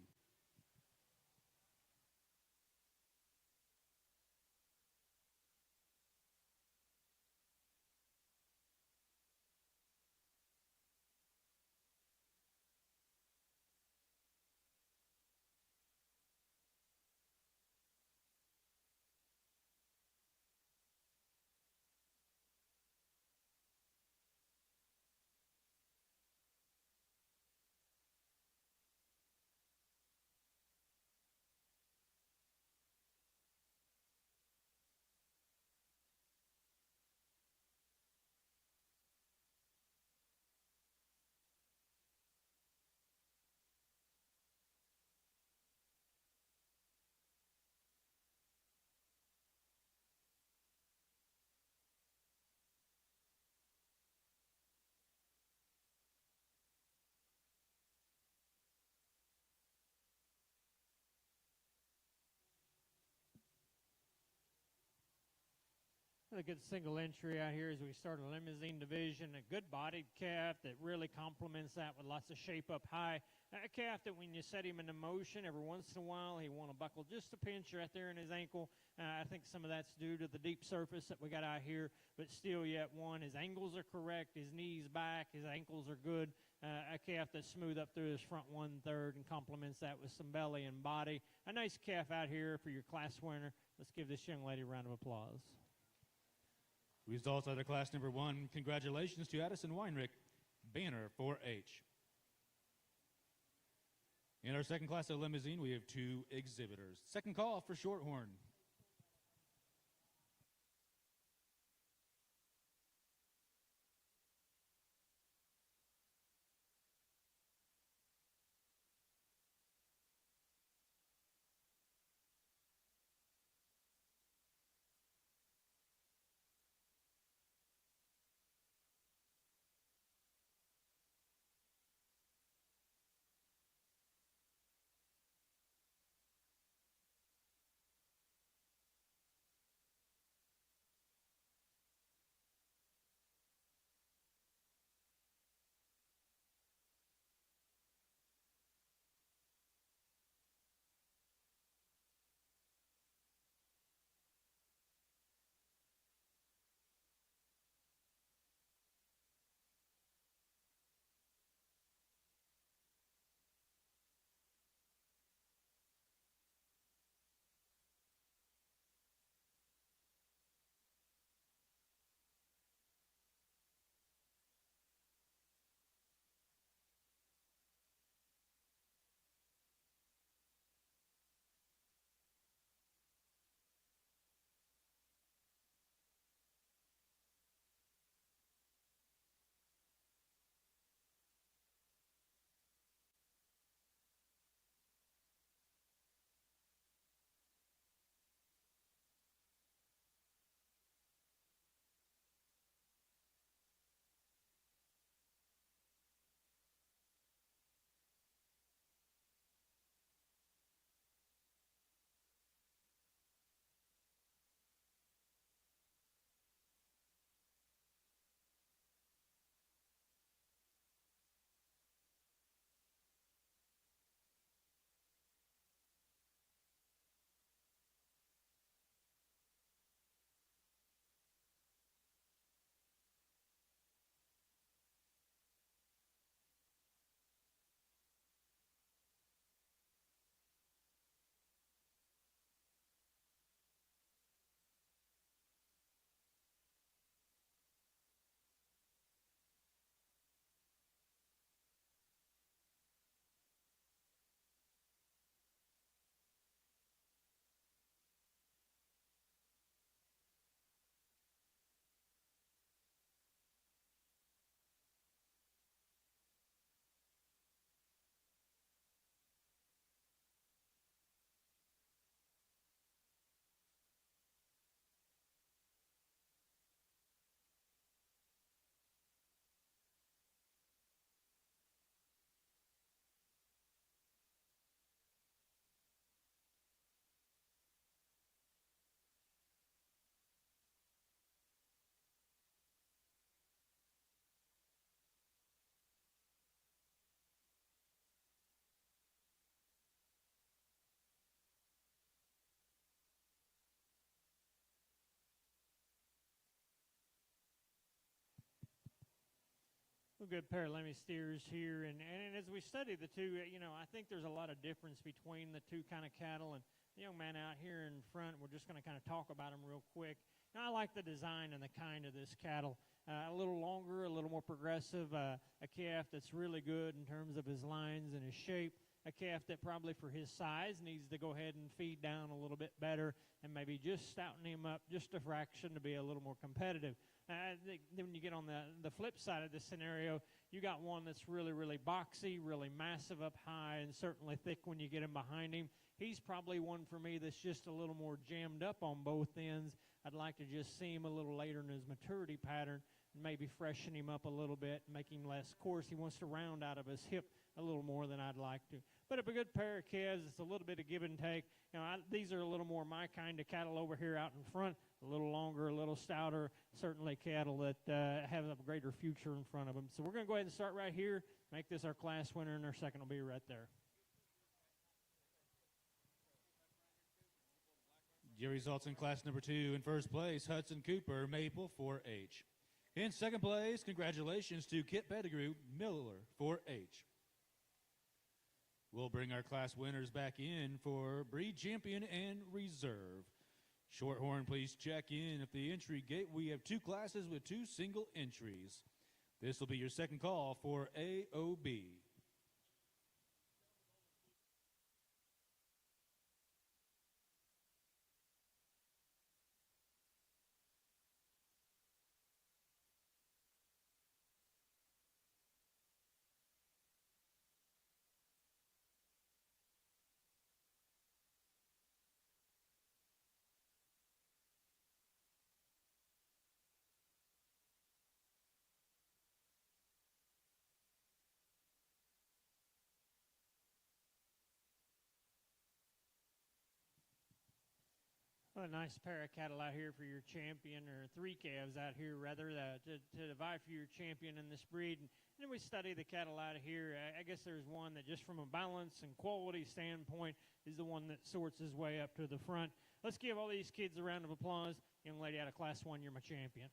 A good single entry out here as we start a limousine division. A good bodied calf that really complements that with lots of shape up high. A calf that when you set him into motion, every once in a while he want to buckle just a pinch right there in his ankle. I think some of that's due to the deep surface that we got out here, but still yet one. His angles are correct, his knees back, his ankles are good. A calf that's smooth up through his front 1/3 and complements that with some belly and body. A nice calf out here for your class winner. Let's give this young lady a round of applause. Results out of class number 1. Congratulations to Addison Weinrich, Banner 4H. In our second class of limousine, we have 2 exhibitors. Second call for Shorthorn. A good pair of Lemmy steers here, and as we study the two, I think there's a lot of difference between the two kind of cattle. And the young man out here in front, we're just going to kind of talk about him real quick. Now, I like the design and the kind of this cattle. A little longer, a little more progressive, a calf that's really good in terms of his lines and his shape. A calf that probably for his size needs to go ahead and feed down a little bit better and maybe just stouten him up just a fraction to be a little more competitive. Then when you get on the flip side of this scenario, you got one that's really, really boxy, really massive up high, and certainly thick when you get him behind him. He's probably one for me that's just a little more jammed up on both ends. I'd like to just see him a little later in his maturity pattern and maybe freshen him up a little bit, make him less coarse. He wants to round out of his hip a little more than I'd like to. But if a good pair of calves, it's a little bit of give and take. These are a little more my kind of cattle over here out in front, a little longer, a little stouter, certainly cattle that have a greater future in front of them. So we're going to go ahead and start right here, make this our class winner, and our second will be right there. Your results in class number 2. In first place, Hudson Cooper, Maple 4H. In second place, congratulations to Kit Pettigrew, Miller 4H. We'll bring our class winners back in for breed champion and reserve. Shorthorn, please check in at the entry gate. We have 2 classes with 2 single entries. This will be your second call for AOB. Well, a nice pair of cattle out here for your champion, or 3 calves out here, rather, to vie for your champion in this breed. And then we study the cattle out of here. I guess there's one that just from a balance and quality standpoint is the one that sorts his way up to the front. Let's give all these kids a round of applause. Young lady out of Class 1, you're my champion.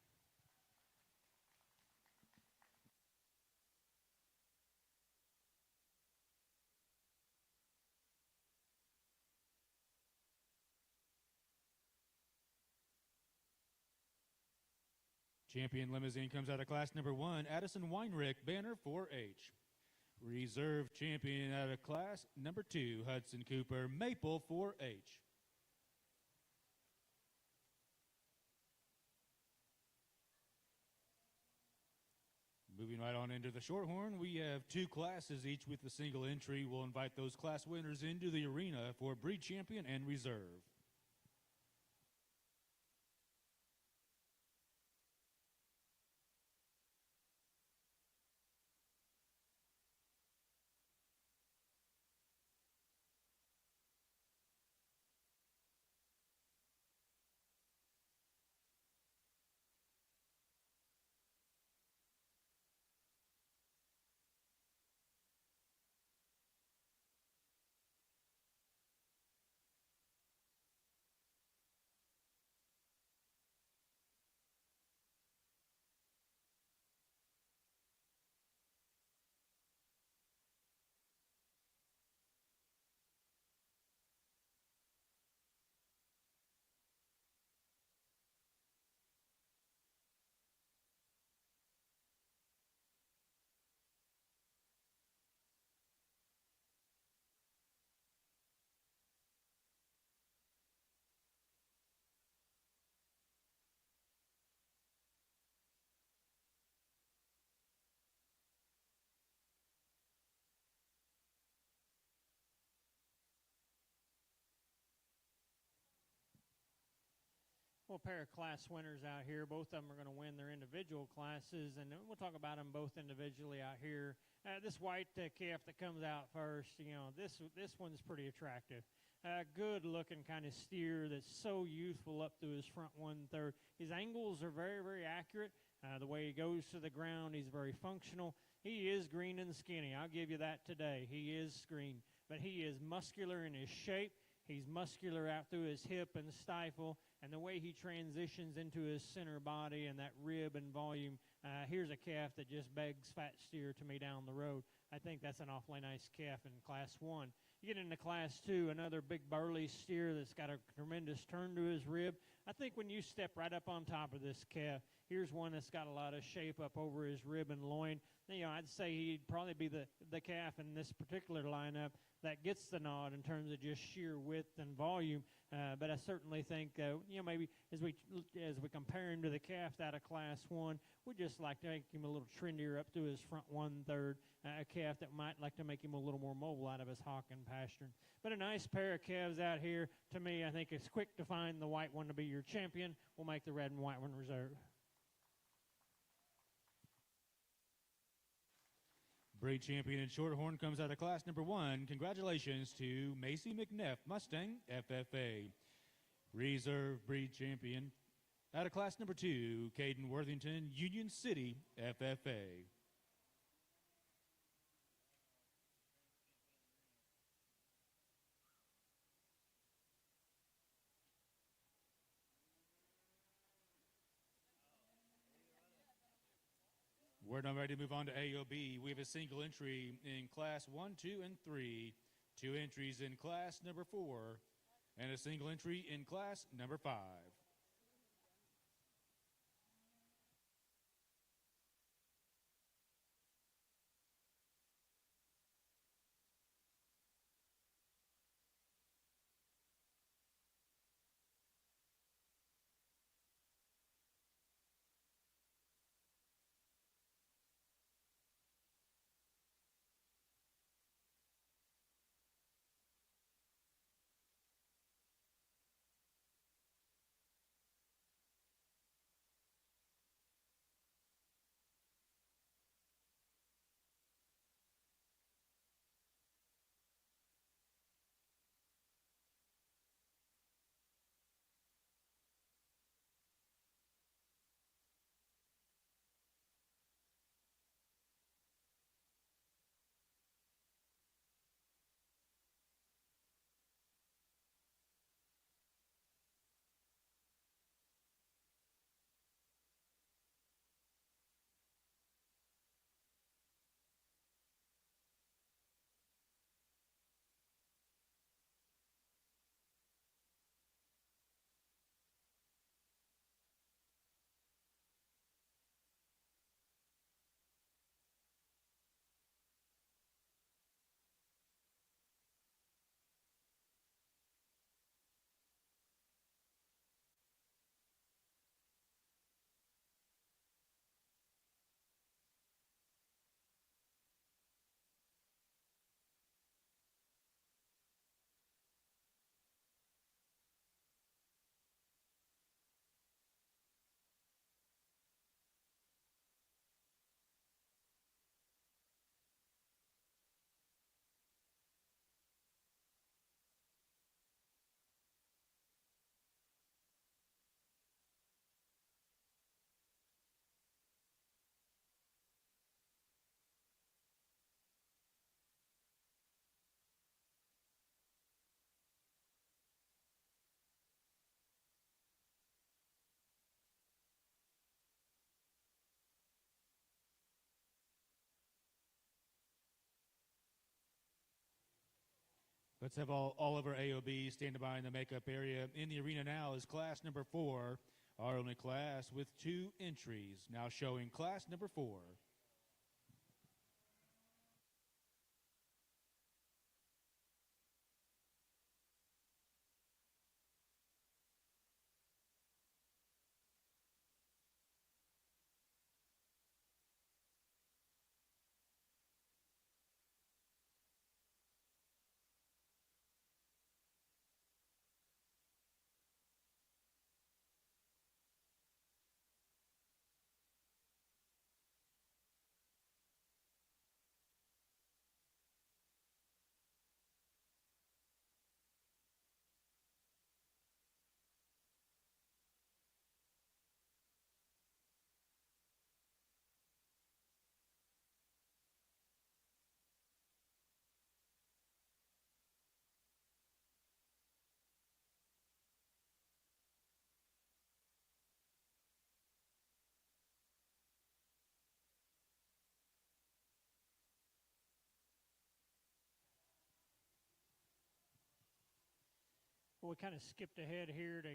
Champion limousine comes out of class number 1, Addison Weinrich, Banner 4H. Reserve champion out of class number 2, Hudson Cooper, Maple 4H. Moving right on into the Shorthorn, we have 2 classes, each with a single entry. We'll invite those class winners into the arena for breed champion and reserve. Well, a pair of class winners out here. Both of them are going to win their individual classes, and we'll talk about them both individually out here. This white calf that comes out first, this one's pretty attractive. Good-looking kind of steer that's so youthful up through his front 1/3. His angles are very, very accurate. The way he goes to the ground, he's very functional. He is green and skinny. I'll give you that today. He is green, but he is muscular in his shape. He's muscular out through his hip and stifle, and the way he transitions into his center body and that rib and volume, here's a calf that just begs fat steer to me down the road. I think that's an awfully nice calf in Class 1. You get into Class 2, another big burly steer that's got a tremendous turn to his rib. I think when you step right up on top of this calf, here's one that's got a lot of shape up over his rib and loin. You know, I'd say he'd probably be the calf in this particular lineup that gets the nod in terms of just sheer width and volume. But I certainly think, you know, maybe as we compare him to the calf out of Class 1, we'd just like to make him a little trendier up to his front 1/3, a calf that might like to make him a little more mobile out of his hock and pasture. But a nice pair of calves out here. To me, I think it's quick to find the white one to be your champion. We'll make the red and white one reserve. Breed champion in Shorthorn comes out of Class number 1. Congratulations to Macy McNeff, Mustang, FFA. Reserve breed champion out of Class number 2, Caden Worthington, Union City, FFA. We're now ready to move on to AOB. We have a single entry in Class 1, 2, and 3, 2 entries in Class number 4, and a single entry in Class number 5. Let's have all of our AOBs standing by in the makeup area. In the arena now is Class number 4, our only class with 2 entries. Now showing Class number 4. Well, we kind of skipped ahead here to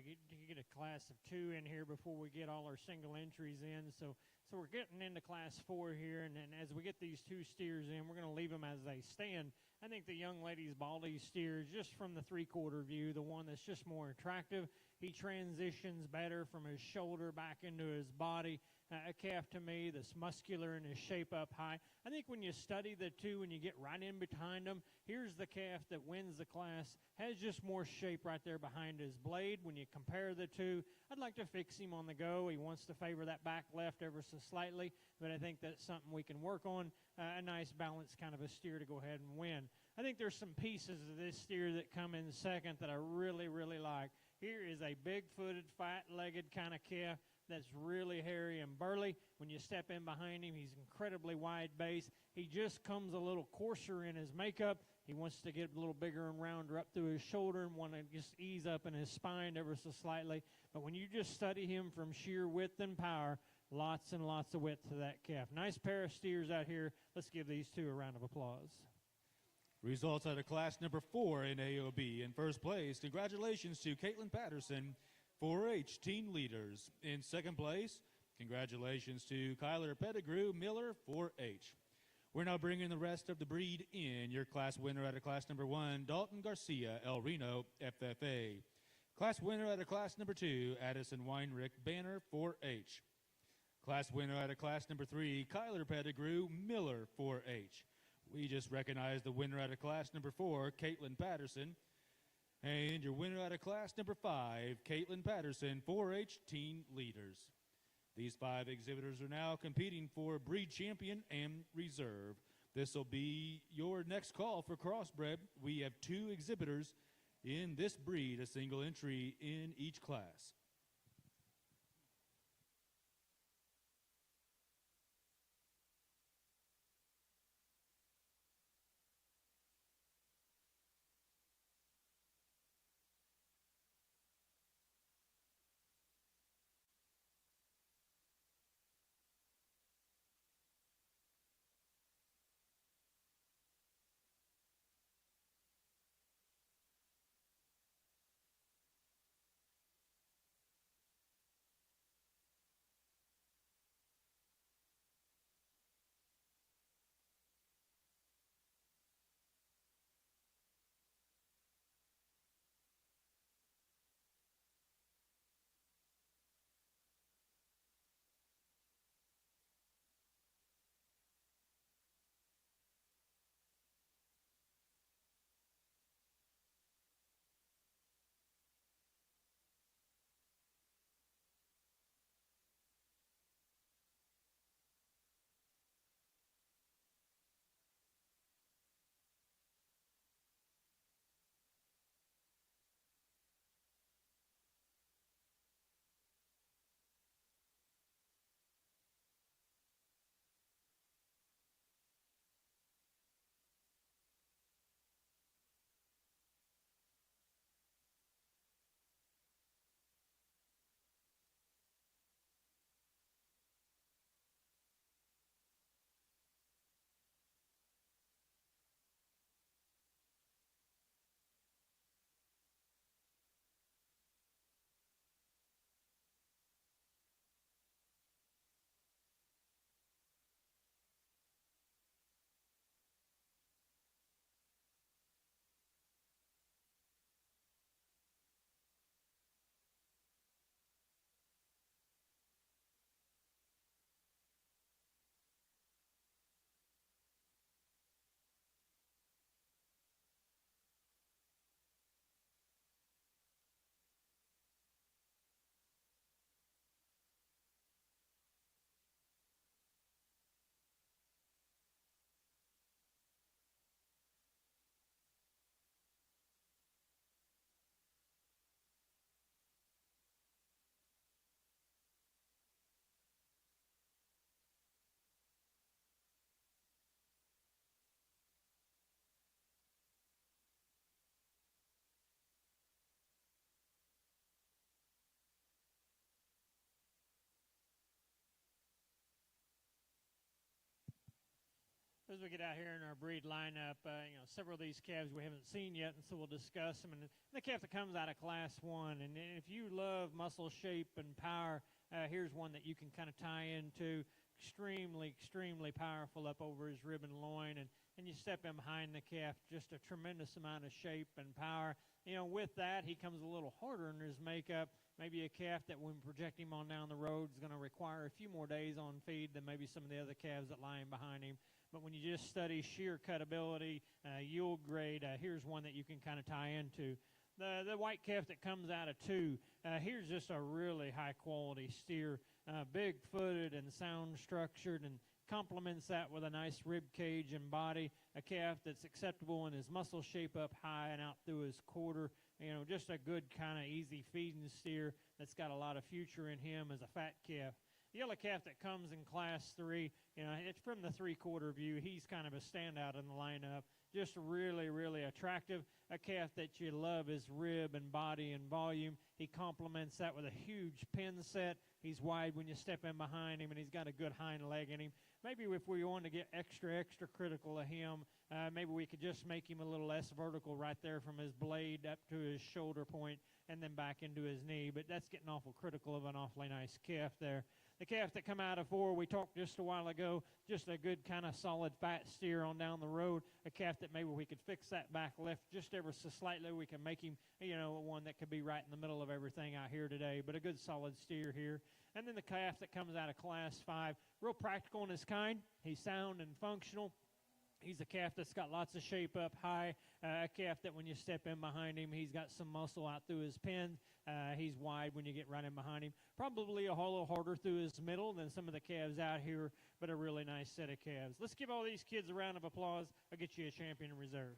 get a class of 2 in here before we get all our single entries in. So we're getting into class 4 here, and as we get these 2 steers in, we're going to leave them as they stand. I think the young lady's Baldy steer is just from the 3/4 view, the one that's just more attractive. He transitions better from his shoulder back into his body. A calf to me that's muscular and his shape up high. I think when you study the 2 and you get right in behind them, here's the calf that wins the class, has just more shape right there behind his blade. When you compare the 2, I'd like to fix him on the go. He wants to favor that back left ever so slightly, but I think that's something we can work on. A nice balanced kind of a steer to go ahead and win. I think there's some pieces of this steer that come in second that I really, really like. Here is a big-footed, fat-legged kind of calf that's really hairy and burly. When you step in behind him, he's incredibly wide base. He just comes a little coarser in his makeup. He wants to get a little bigger and rounder up through his shoulder and want to just ease up in his spine ever so slightly. But when you just study him from sheer width and power, lots and lots of width to that calf. Nice pair of steers out here. Let's give these 2 a round of applause. Results out of class number 4 in AOB. In first place, congratulations to Caitlin Patterson, 4-H teen leaders. In second place, congratulations to Kyler Pettigrew Miller, 4-H. We're now bringing the rest of the breed in. Your class winner out of class number 1, Dalton Garcia, El Reno, FFA. Class winner out of class number 2, Addison Weinrich, Banner, 4-H. Class winner out of class number 3, Kyler Pettigrew Miller, 4-H. We just recognized the winner out of class number 4, Caitlin Patterson. And your winner out of class number 5, Caitlin Patterson, 4-H teen leaders. These 5 exhibitors are now competing for breed champion and reserve. This will be your next call for crossbred. We have 2 exhibitors in this breed, a single entry in each class. as we get out here in our breed lineup, several of these calves we haven't seen yet, and so we'll discuss them. And the calf that comes out of Class 1, and if you love muscle shape and power, here's one that you can kind of tie into. Extremely, extremely powerful up over his rib and loin, and you step in behind the calf, just a tremendous amount of shape and power. With that, he comes a little harder in his makeup. Maybe a calf that when we project him on down the road is going to require a few more days on feed than maybe some of the other calves that lie in behind him. But when you just study sheer cutability, yield grade, here's one that you can kind of tie into. The white calf that comes out of 2, here's just a really high-quality steer, big-footed and sound-structured, and complements that with a nice rib cage and body, a calf that's acceptable in his muscle shape up high and out through his quarter. Just a good kind of easy feeding steer that's got a lot of future in him as a fat calf. The yellow calf that comes in Class 3, it's from the three-quarter view. He's kind of a standout in the lineup. Just really, really attractive. A calf that you love his rib and body and volume. He complements that with a huge pin set. He's wide when you step in behind him, and he's got a good hind leg in him. Maybe if we want to get extra critical of him, maybe we could just make him a little less vertical right there from his blade up to his shoulder point and then back into his knee. But that's getting awful critical of an awfully nice calf there. The calf that come out of 4, we talked just a while ago, just a good kind of solid fat steer on down the road. A calf that maybe we could fix that back left just ever so slightly. We can make him, one that could be right in the middle of everything out here today, but a good solid steer here. And then the calf that comes out of Class 5, real practical in his kind. He's sound and functional. He's a calf that's got lots of shape up high, a calf that when you step in behind him, he's got some muscle out through his pin. He's wide when you get right in behind him. Probably a little harder through his middle than some of the calves out here, but a really nice set of calves. Let's give all these kids a round of applause. I'll get you a champion in reserve.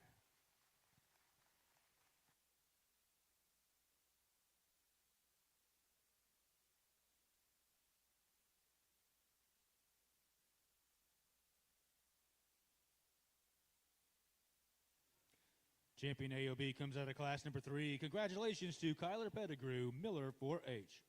Champion AOB comes out of Class number 3. Congratulations to Kyler Pettigrew, Miller 4H.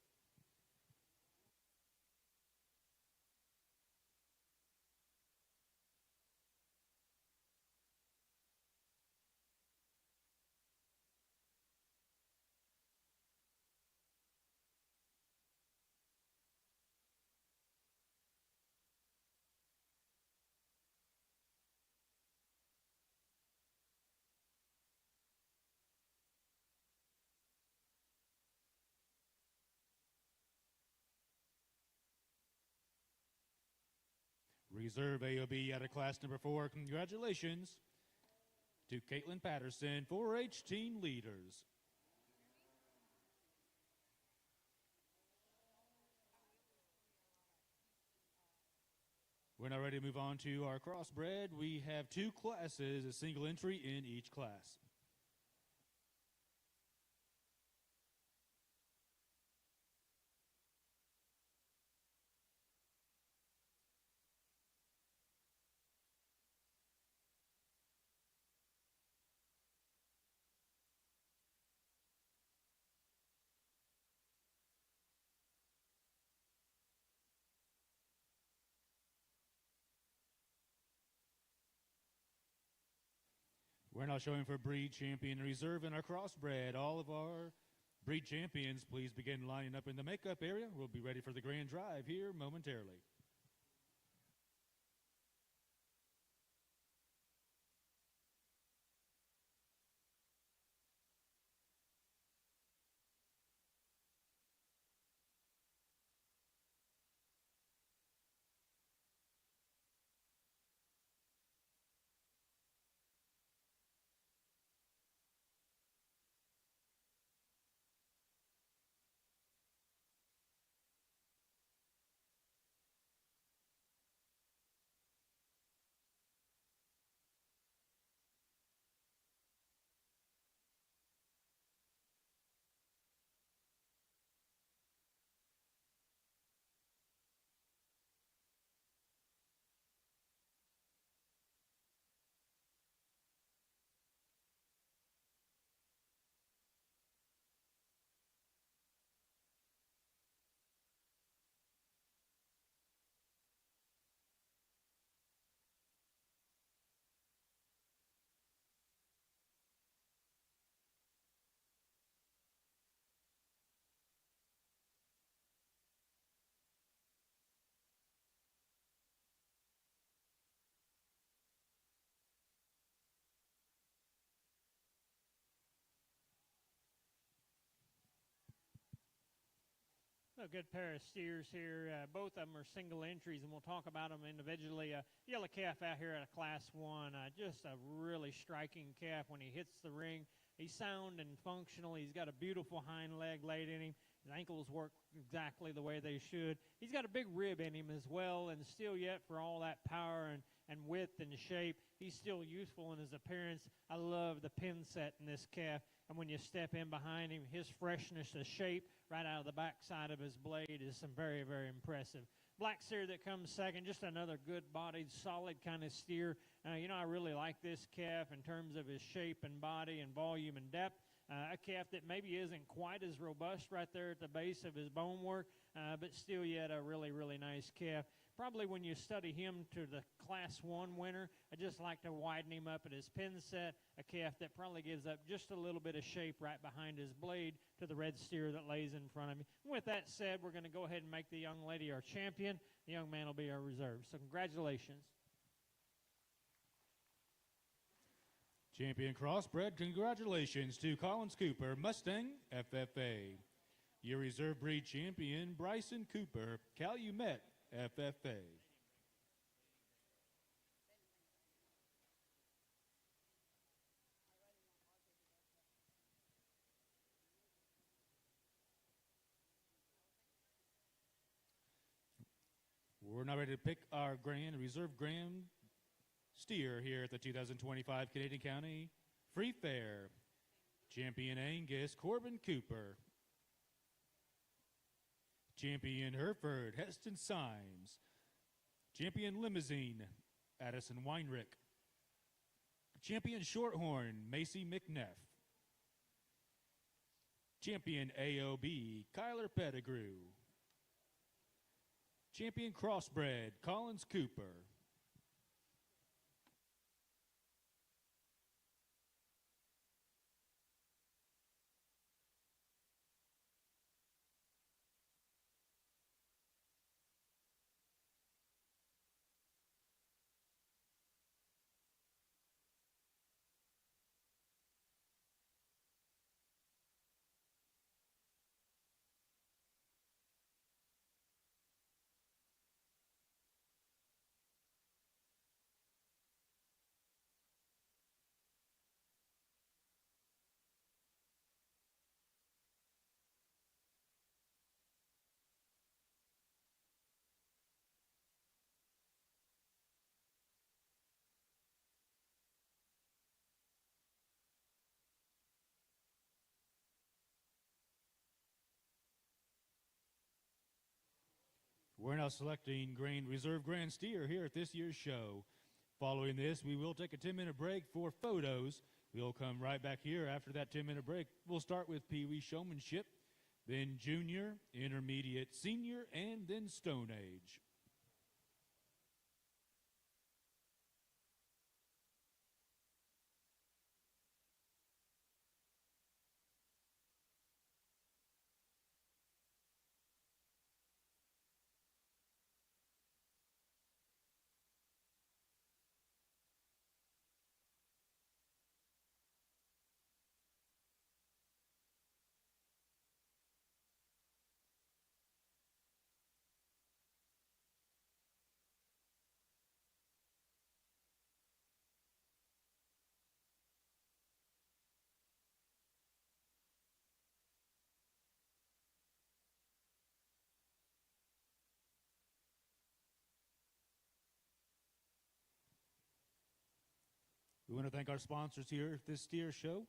Reserve AOB out of Class number 4. Congratulations to Caitlin Patterson, 4-H team leaders. We're now ready to move on to our crossbred. We have 2 classes, a single entry in each class. We're now showing for breed champion reserve and our crossbred. All of our breed champions, please begin lining up in the makeup area. We'll be ready for the grand drive here momentarily. A good pair of steers here. Both of them are single entries, and we'll talk about them individually. Yellow calf out here at a Class 1. Just a really striking calf when he hits the ring. He's sound and functional. He's got a beautiful hind leg laid in him. His ankles work exactly the way they should. He's got a big rib in him as well, and still yet for all that power and width and shape, he's still youthful in his appearance. I love the pin set in this calf. And when you step in behind him, his freshness, the shape right out of the backside of his blade is some very, very impressive. Black steer that comes second, just another good-bodied, solid kind of steer. I really like this calf in terms of his shape and body and volume and depth. A calf that maybe isn't quite as robust right there at the base of his bone work, but still yet a really, really nice calf. Probably when you study him to the Class 1 winner, I just like to widen him up at his pin set, a calf that probably gives up just a little bit of shape right behind his blade to the red steer that lays in front of me. With that said, we're going to go ahead and make the young lady our champion. The young man will be our reserve. So congratulations. Champion Crossbred, congratulations to Collins Cooper, Mustang FFA. Your reserve breed champion, Bryson Cooper, Calumet FFA. We're now ready to pick our reserve grand steer here at the 2025 Canadian County Free Fair. Champion Angus, Corbin Cooper. Champion Hereford, Heston Symes. Champion Limousine, Addison Weinrich. Champion Shorthorn, Macy McNeff. Champion AOB, Kyler Pettigrew. Champion Crossbred, Collins Cooper. We're now selecting reserve grand steer here at this year's show. Following this, we will take a 10-minute break for photos. We'll come right back here after that 10-minute break. We'll start with Pee Wee Showmanship, then Junior, Intermediate, Senior, and then Stone Age. We want to thank our sponsors here at this steer show.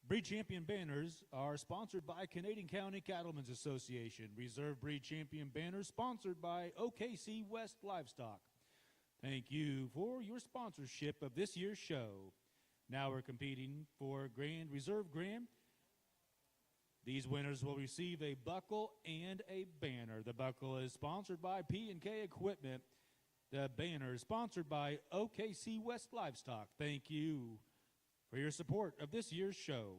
Breed Champion banners are sponsored by Canadian County Cattlemen's Association. Reserve Breed Champion banners sponsored by OKC West Livestock. Thank you for your sponsorship of this year's show. Now we're competing for Reserve Grand. These winners will receive a buckle and a banner. The buckle is sponsored by P&K Equipment. The banner is sponsored by OKC West Livestock. Thank you for your support of this year's show.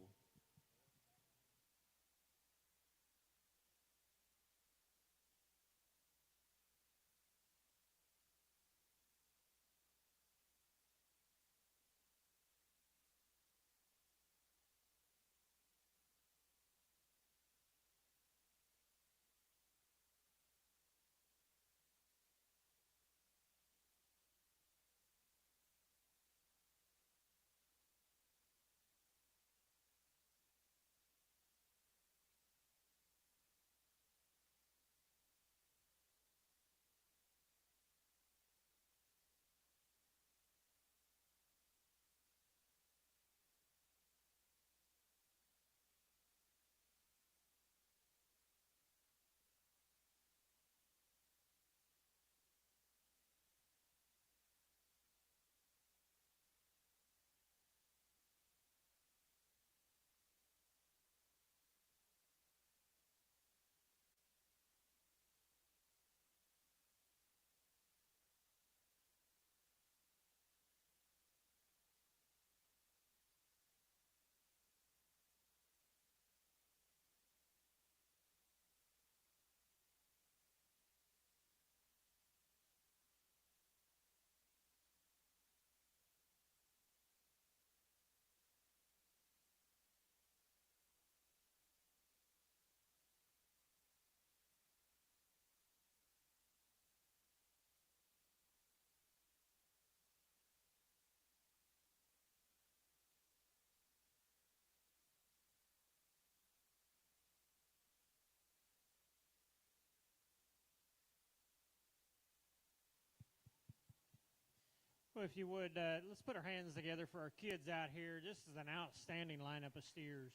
Well, if you would, let's put our hands together for our kids out here. This is an outstanding lineup of steers.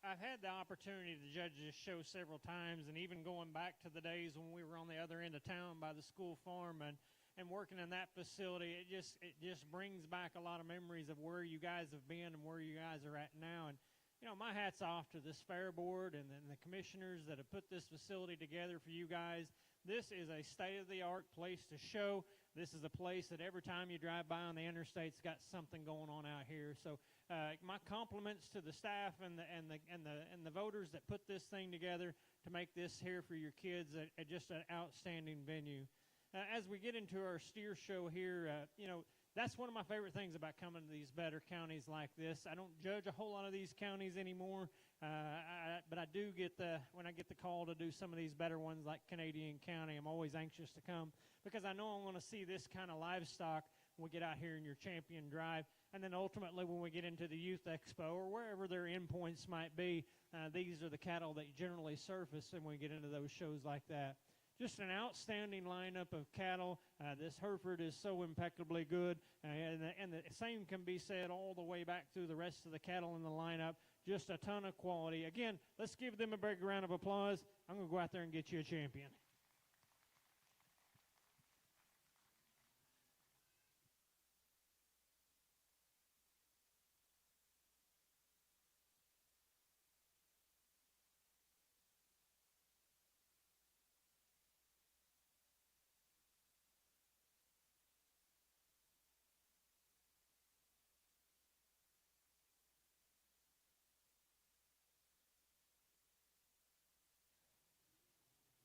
I've had the opportunity to judge this show several times, and even going back to the days when we were on the other end of town by the school farm and working in that facility, it just brings back a lot of memories of where you guys have been and where you guys are at now. And you know, my hat's off to this fair board and the commissioners that have put this facility together for you guys. This is a state-of-the-art place to show. This is a place that every time you drive by on the interstate's got something going on out here. So my compliments to the staff and the voters that put this thing together to make this here for your kids just an outstanding venue. As we get into our steer show here, you know, that's one of my favorite things about coming to these better counties like this. I don't judge a whole lot of these counties anymore, but I do get when I get the call to do some of these better ones like Canadian County, I'm always anxious to come because I know I'm going to see this kind of livestock when we get out here in your Champion Drive. And then ultimately when we get into the Youth Expo or wherever their endpoints might be, these are the cattle that generally surface when we get into those shows like that. Just an outstanding lineup of cattle. This Hereford is so impeccably good, and the same can be said all the way back through the rest of the cattle in the lineup. Just a ton of quality. Again, let's give them a big round of applause. I'm going to go out there and get you a champion.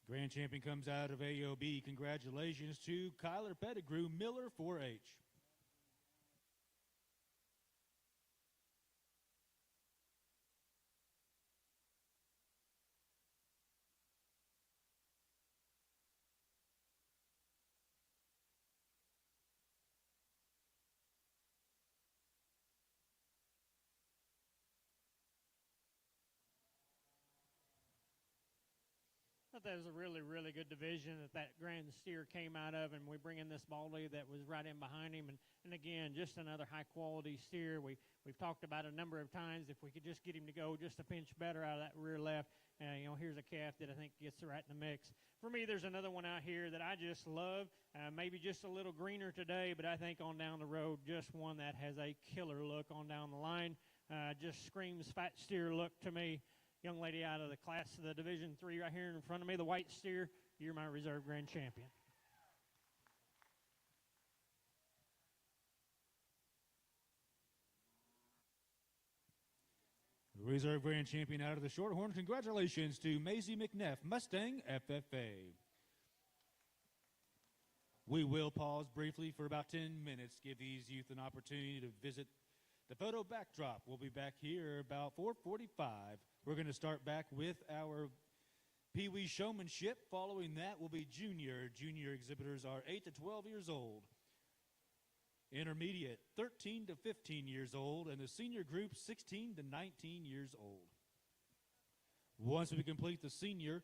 Grand champion comes out of AOB. Congratulations to Kyler Pettigrew, Miller 4-H. I thought that was a really, really good division that Grand Steer came out of, and we bring in this Baldy that was right in behind him. And again, just another high-quality steer. We've talked about a number of times if we could just get him to go just a pinch better out of that rear left. You know, here's a calf that I think gets right in the mix. For me, there's another one out here that I just love. Maybe just a little greener today, but I think on down the road, just one that has a killer look on down the line. Just screams fat steer look to me. Young lady out of the class of the Division III right here in front of me, the white steer. You're my reserve grand champion. Reserve grand champion out of the Shorthorn. Congratulations to Maisie McNeff, Mustang FFA. We will pause briefly for about 10 minutes, give these youth an opportunity to visit the photo backdrop. We'll be back here about 4:45. We're going to start back with our Pee Wee showmanship. Following that will be junior. Junior exhibitors are 8 to 12 years old. Intermediate, 13 to 15 years old. And the senior group, 16 to 19 years old. Once we complete the senior,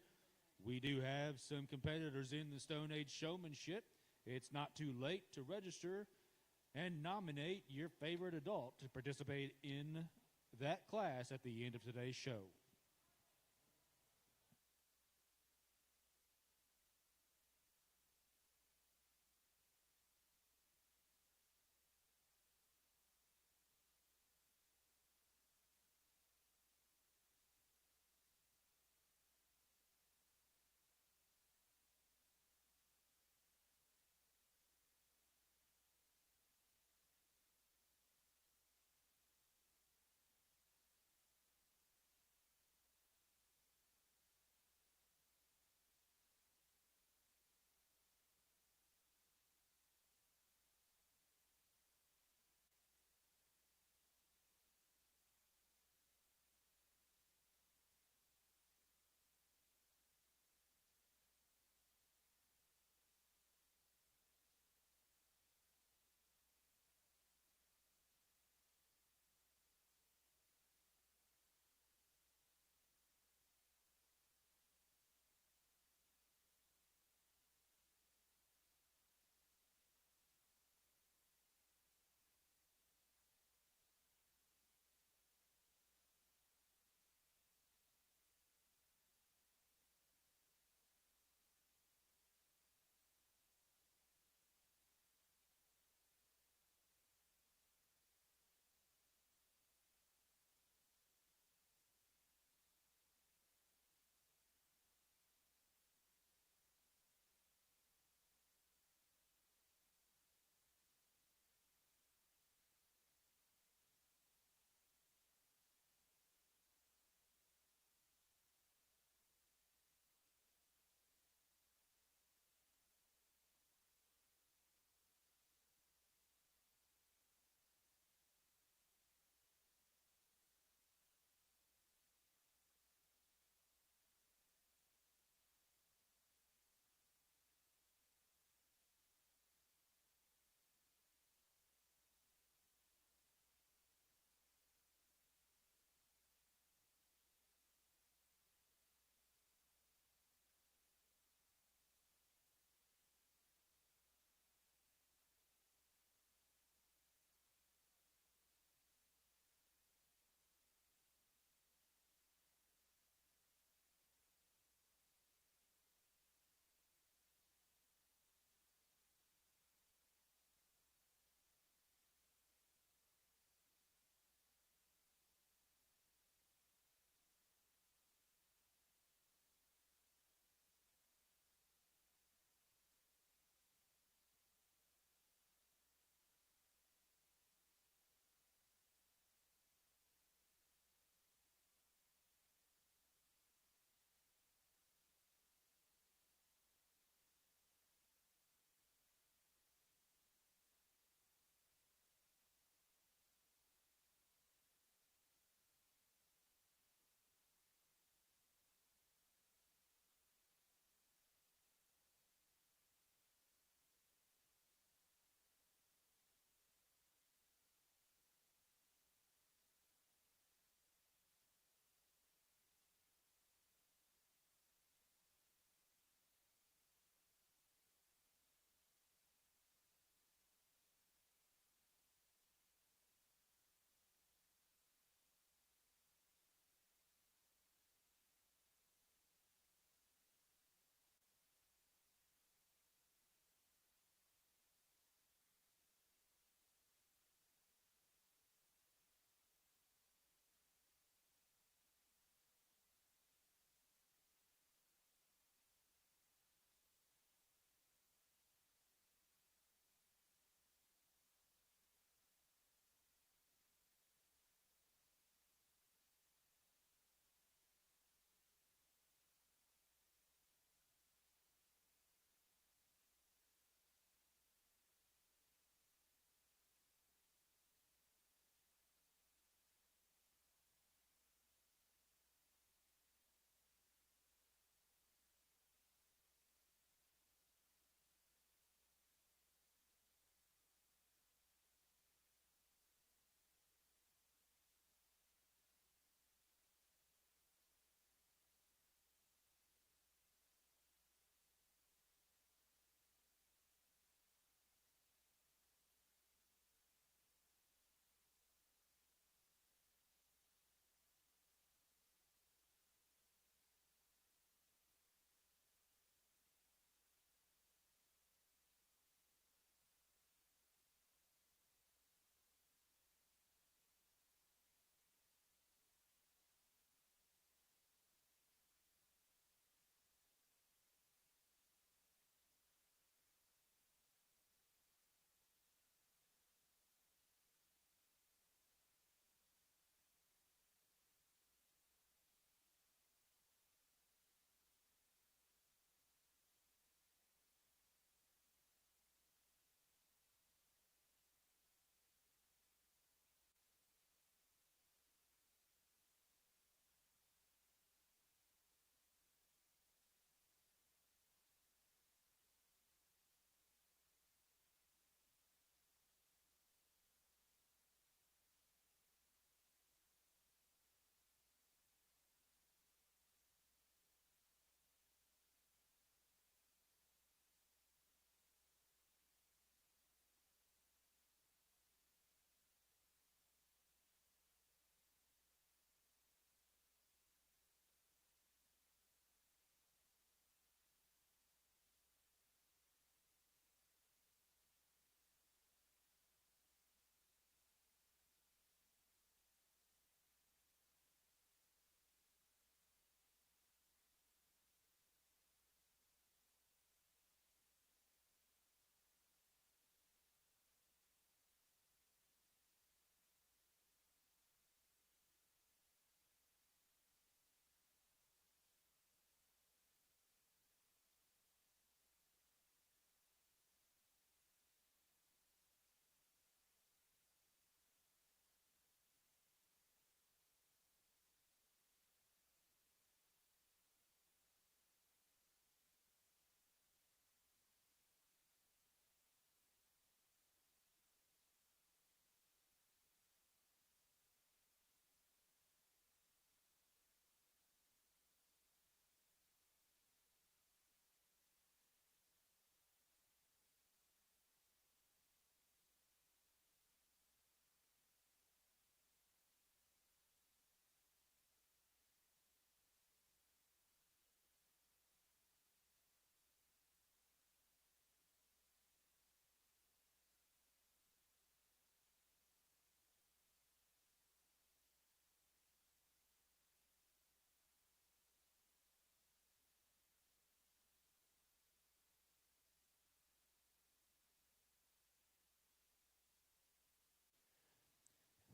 we do have some competitors in the Stone Age showmanship. It's not too late to register and nominate your favorite adult to participate in that class at the end of today's show.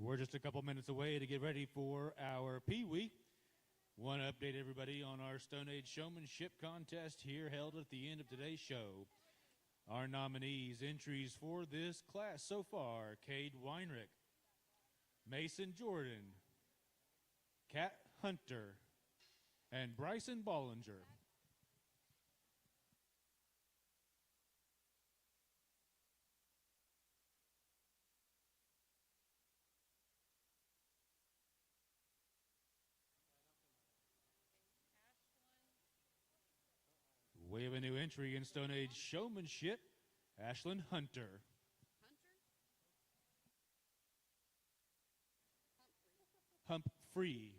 We're just a couple minutes away to get ready for our Pee Wee. Want to update everybody on our Stone Age Showmanship contest here held at the end of today's show. Our nominees, entries for this class so far: Cade Weinrich, Mason Jordan, Kat Hunter, and Bryson Bollinger. We have a new entry in Stone Age Showmanship, Ashlyn Hunter. Humphrey.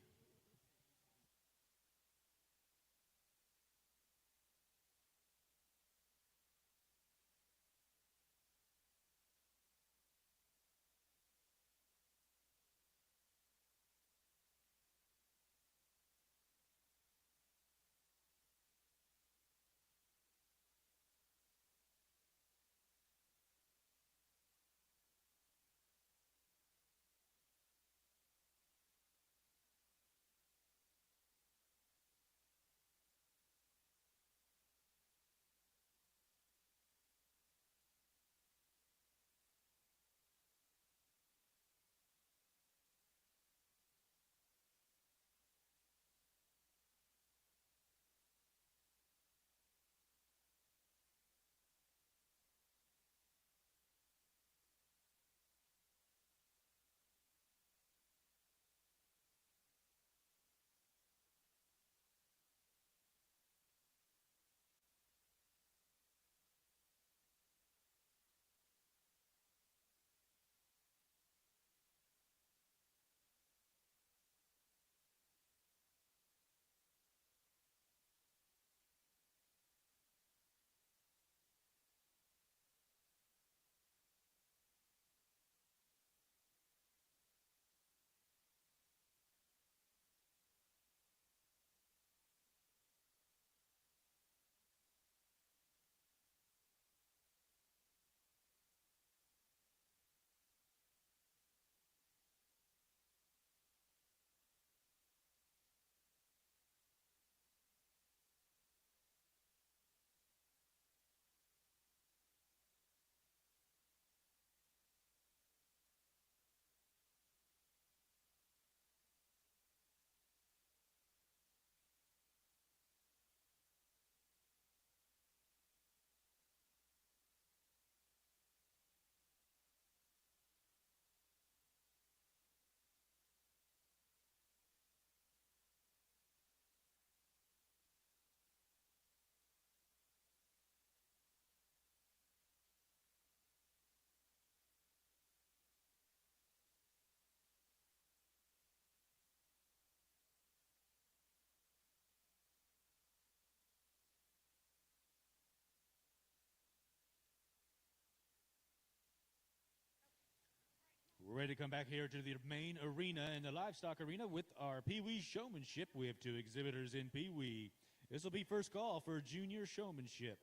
We're ready to come back here to the main arena and the livestock arena with our Pee Wee Showmanship. We have two exhibitors in Pee Wee. This will be first call for junior showmanship.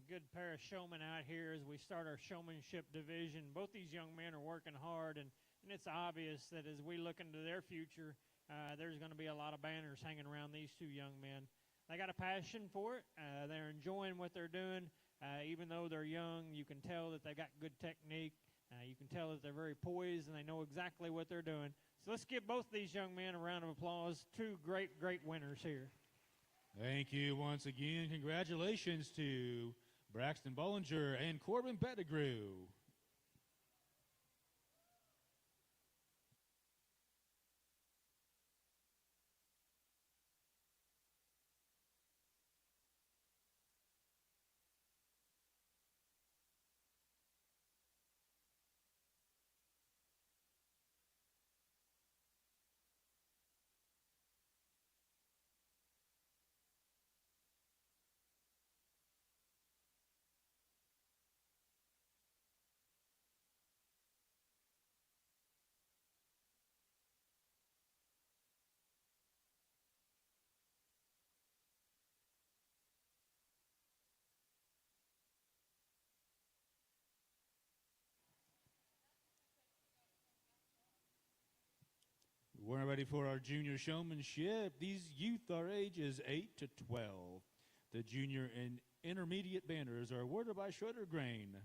a good pair of showmen out here as we start our showmanship division. Both these young men are working hard, and it's obvious that as we look into their future, there's going to be a lot of banners hanging around these two young men. They got a passion for it. They're enjoying what they're doing. Even though they're young, you can tell that they got good technique. You can tell that they're very poised and they know exactly what they're doing. So let's give both these young men a round of applause. Two great, great winners here. Thank you once again. Congratulations to Braxton Bollinger and Corbin Pettigrew. We're ready for our junior showmanship. These youth are ages 8 to 12. The junior and intermediate banners are awarded by Schroeder Grain.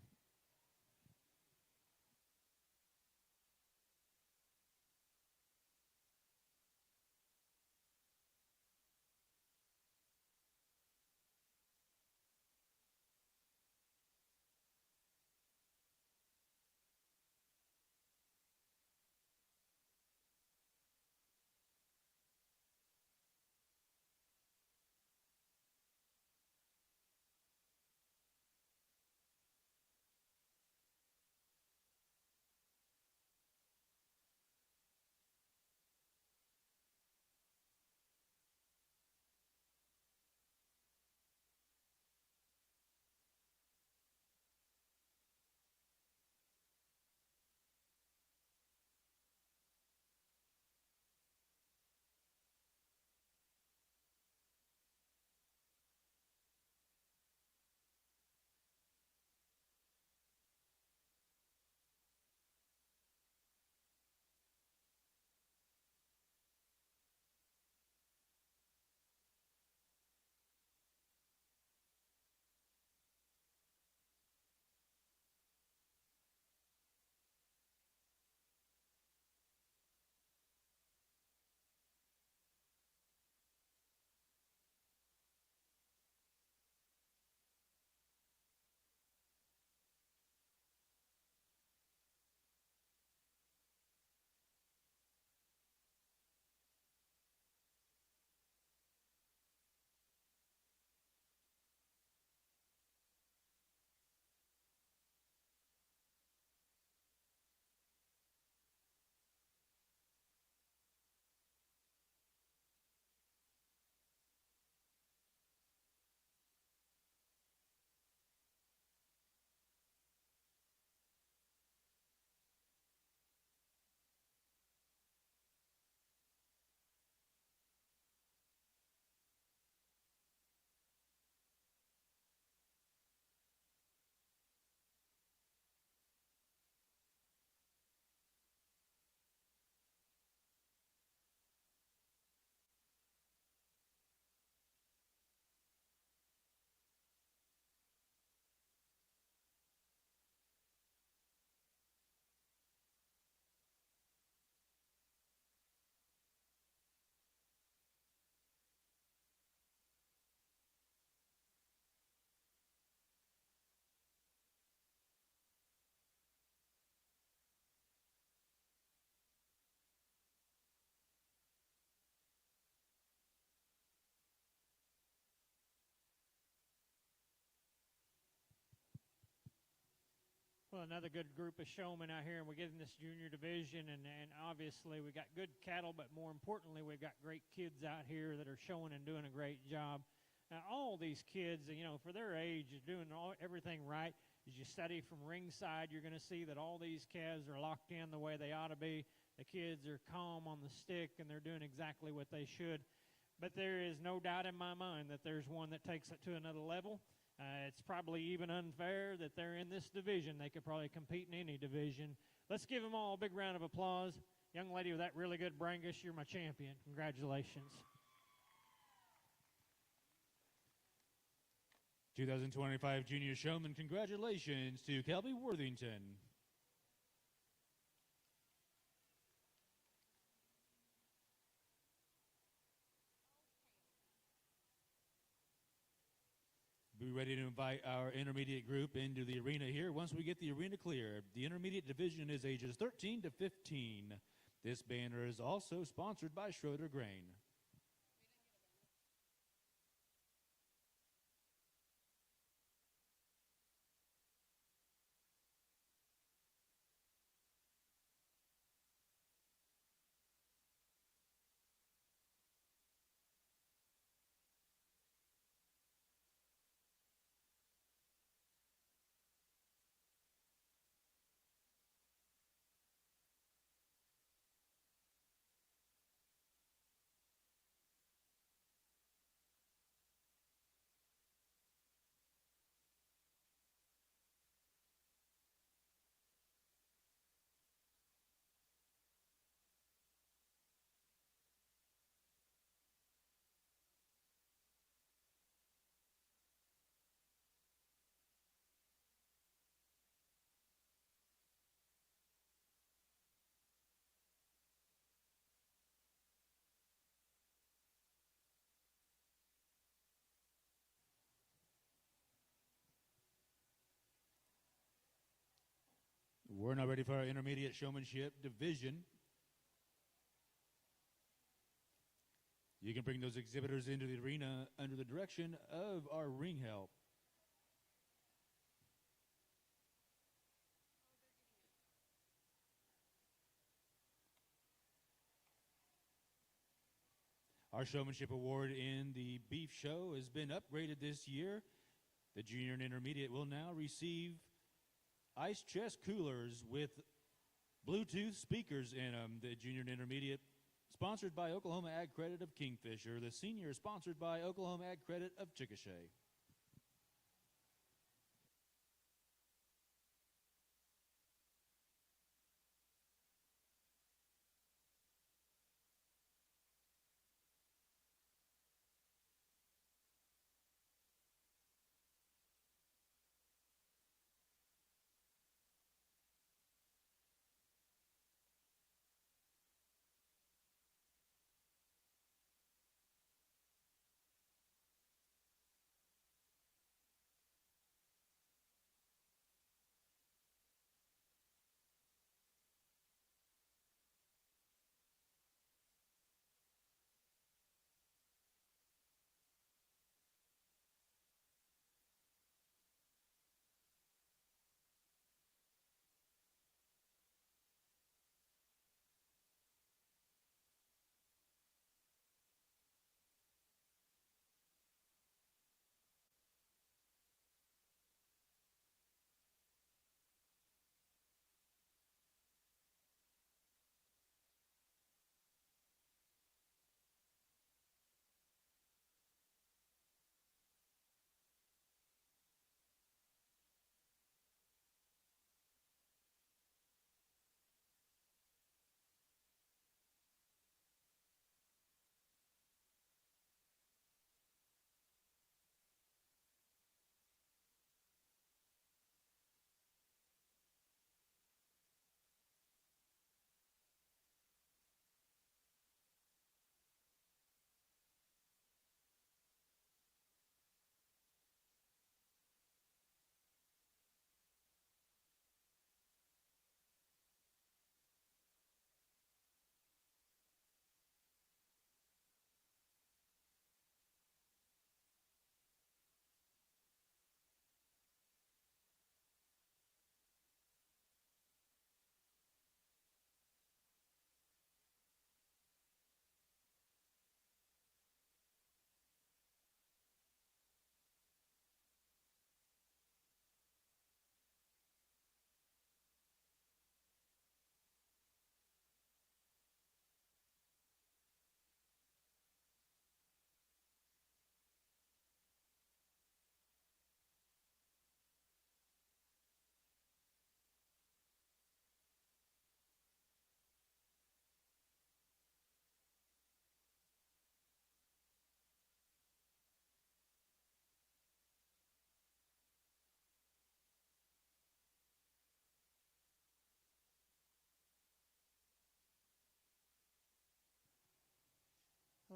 Well, another good group of showmen out here, and we're getting this junior division, and obviously we got good cattle, but more importantly, we've got great kids out here that are showing and doing a great job. Now, all these kids, for their age, are doing everything right. As you study from ringside, you're going to see that all these calves are locked in the way they ought to be. The kids are calm on the stick, and they're doing exactly what they should. But there is no doubt in my mind that there's one that takes it to another level. It's probably even unfair that they're in this division. They could probably compete in any division. Let's give them all a big round of applause. Young lady with that really good brangus, you're my champion. Congratulations. 2025 Junior Showman, congratulations to Kelby Worthington. Be ready to invite our intermediate group into the arena here once we get the arena clear. The intermediate division is ages 13 to 15. This banner is also sponsored by Schroeder Grain. We're now ready for our intermediate showmanship division. You can bring those exhibitors into the arena under the direction of our ring help. Our showmanship award in the beef show has been upgraded this year. The junior and intermediate will now receive ice chest coolers with Bluetooth speakers in them. The junior and intermediate, sponsored by Oklahoma Ag Credit of Kingfisher. The senior, sponsored by Oklahoma Ag Credit of Chickasha.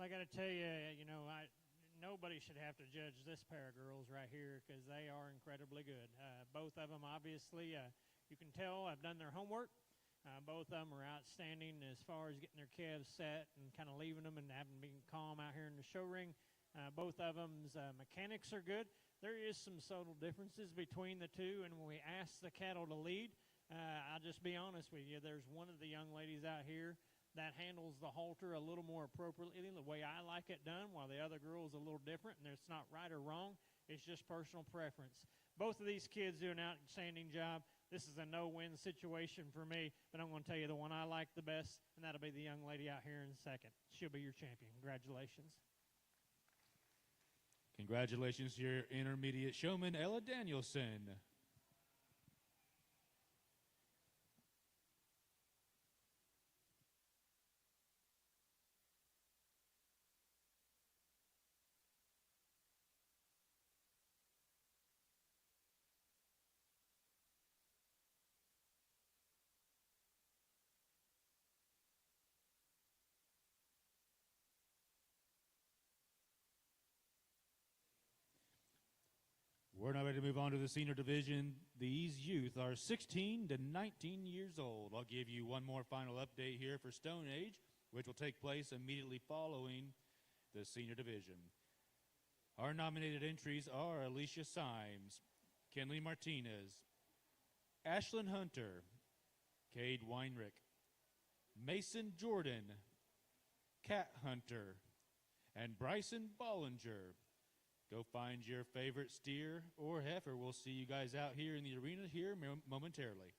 Well, I got to tell you, nobody should have to judge this pair of girls right here because they are incredibly good. Both of them, obviously, you can tell have done their homework. Both of them are outstanding as far as getting their calves set and kind of leaving them and having been calm out here in the show ring. Both of them's mechanics are good. There is some subtle differences between the two, and when we ask the cattle to lead, I'll just be honest with you. There's one of the young ladies out here that handles the halter a little more appropriately the way I like it done, while the other girl is a little different, and it's not right or wrong. It's just personal preference. Both of these kids do an outstanding job. This is a no-win situation for me, but I'm going to tell you the one I like the best, and that'll be the young lady out here in second. She'll be your champion. Congratulations. Congratulations to your intermediate showman, Ella Danielson. We're now ready to move on to the senior division. These youth are 16 to 19 years old. I'll give you one more final update here for Stone Age, which will take place immediately following the senior division. Our nominated entries are Alicia Symes, Kenley Martinez, Ashlyn Hunter, Cade Weinrich, Mason Jordan, Kat Hunter, and Bryson Bollinger. Go find your favorite steer or heifer. We'll see you guys out here in the arena here momentarily.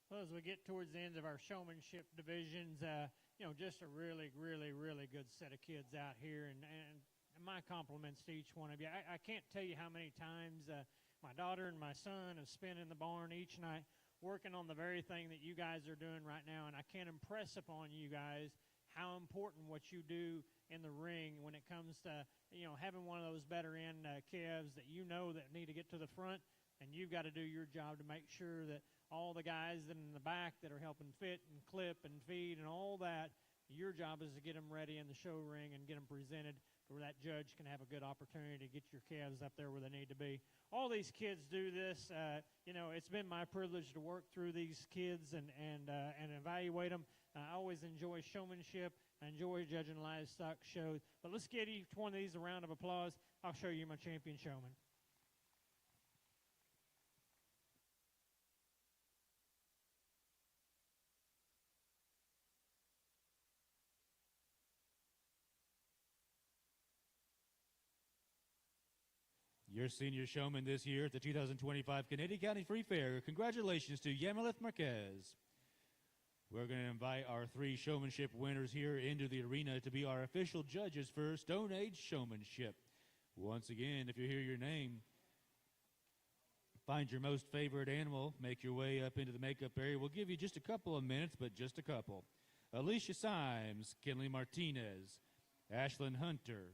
Well, as we get towards the end of our showmanship divisions, just a really, really, really good set of kids out here, and my compliments to each one of you. I can't tell you how many times my daughter and my son have spent in the barn each night working on the very thing that you guys are doing right now, and I can't impress upon you guys how important what you do in the ring when it comes to having one of those better end calves that that need to get to the front, and you've got to do your job to make sure that all the guys that in the back that are helping fit and clip and feed and all that, your job is to get them ready in the show ring and get them presented where that judge can have a good opportunity to get your calves up there where they need to be. All these kids do this. It's been my privilege to work through these kids and evaluate them. I always enjoy showmanship. I enjoy judging livestock shows. But let's get each one of these a round of applause. I'll show you my champion showman. Your senior showman this year at the 2025 Canadian County Free Fair. Congratulations to Yamileth Marquez. We're going to invite our 3 showmanship winners here into the arena to be our official judges for Stone Age Showmanship. Once again, if you hear your name, find your most favorite animal, make your way up into the makeup area. We'll give you just a couple of minutes, but just a couple. Alicia Symes, Kinley Martinez, Ashlyn Hunter,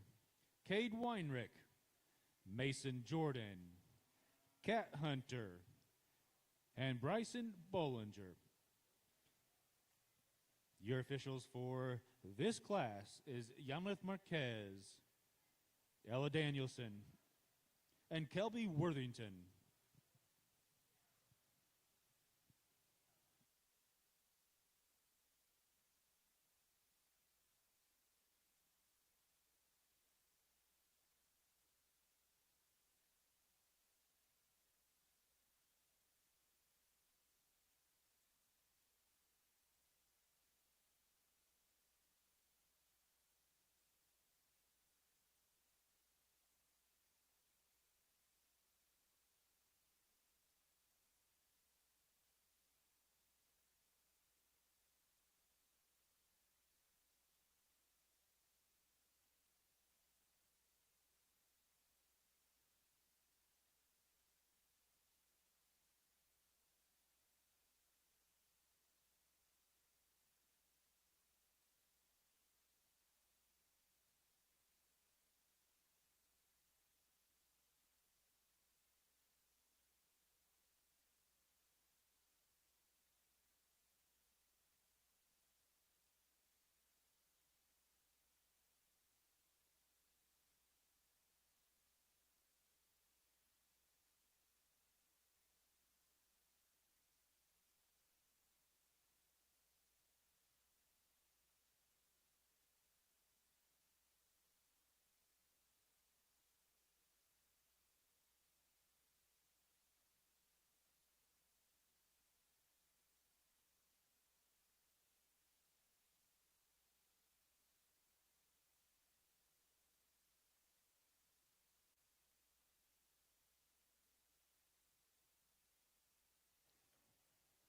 Cade Weinrich, Mason Jordan, Cat Hunter, and Bryson Bollinger. Your officials for this class is Yamileth Marquez, Ella Danielson, and Kelby Worthington.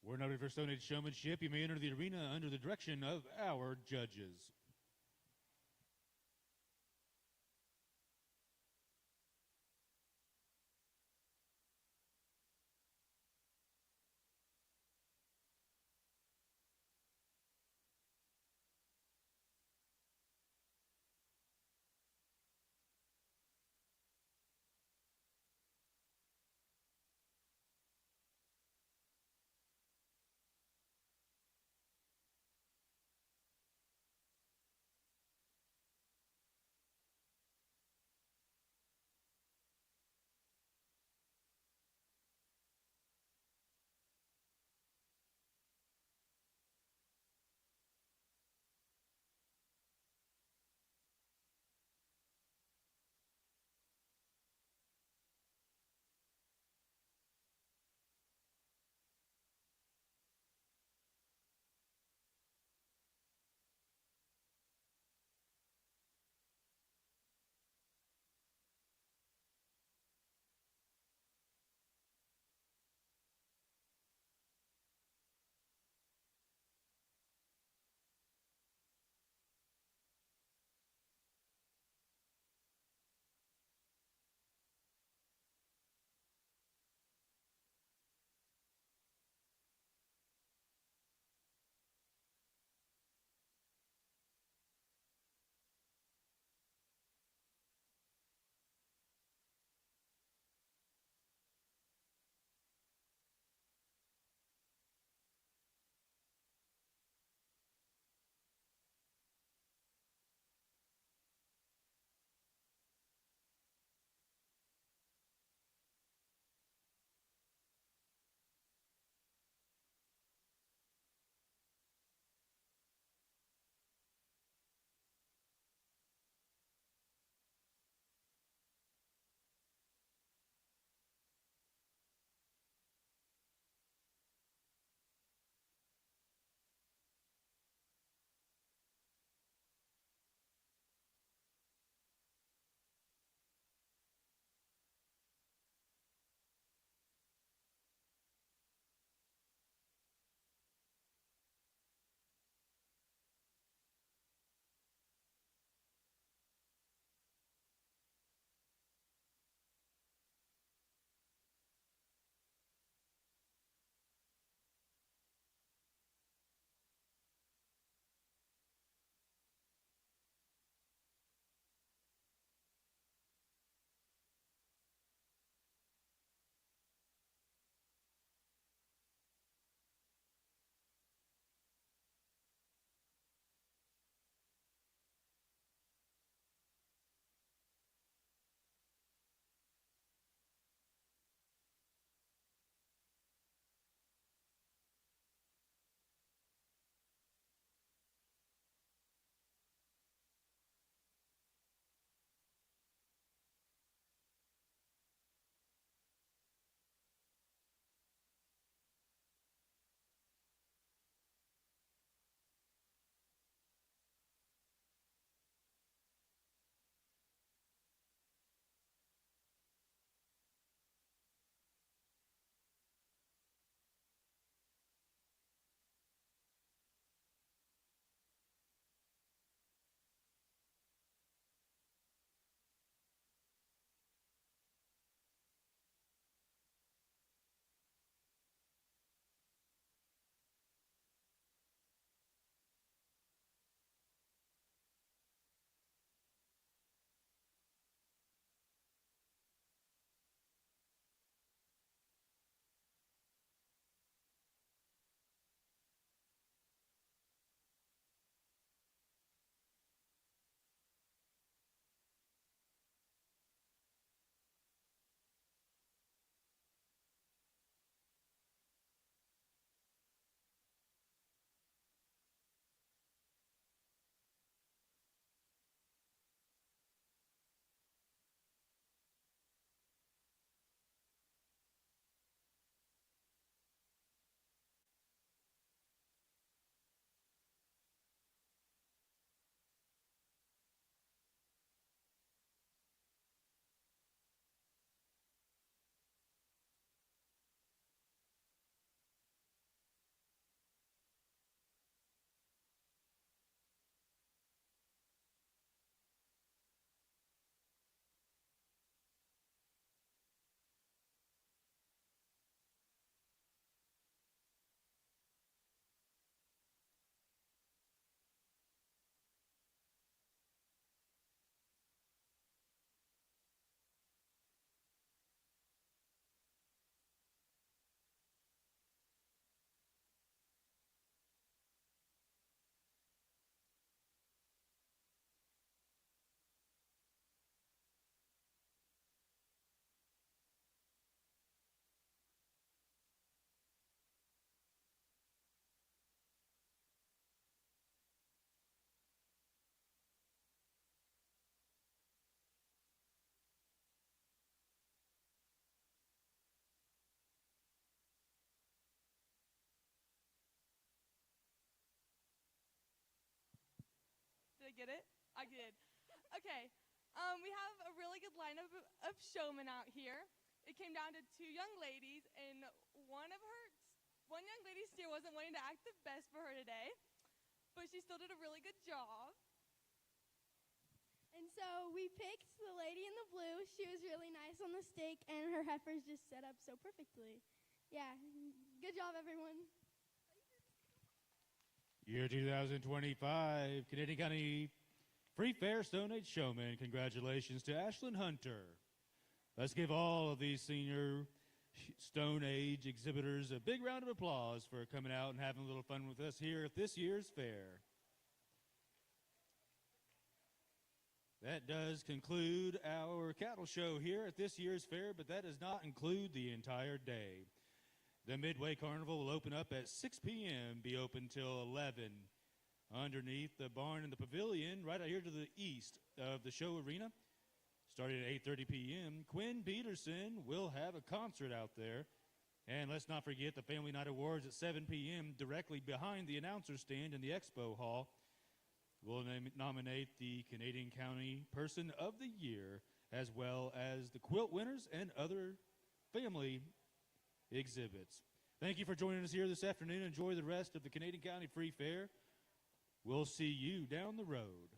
We're noted for Stone Age Showmanship. You may enter the arena under the direction of our judges. Did I get it? I did. Okay. We have a really good lineup of showmen out here. It came down to two young ladies, and one young lady still wasn't wanting to act the best for her today, but she still did a really good job. And so we picked the lady in the blue. She was really nice on the steak, and her heifers just set up so perfectly. Yeah, good job, everyone. Year 2025, Canadian County Free Fair Stone Age Showman. Congratulations to Ashlyn Hunter. Let's give all of these senior Stone Age exhibitors a big round of applause for coming out and having a little fun with us here at this year's fair. That does conclude our cattle show here at this year's fair, but that does not include the entire day. The Midway Carnival will open up at 6 p.m., be open till 11. Underneath the barn in the pavilion, right out here to the east of the show arena, starting at 8:30 p.m., Quinn Peterson will have a concert out there. And let's not forget the Family Night Awards at 7 p.m., directly behind the announcer stand in the expo hall. We'll nominate the Canadian County Person of the Year, as well as the quilt winners and other family exhibits. Thank you for joining us here this afternoon. Enjoy the rest of the Canadian County Free Fair. We'll see you down the road.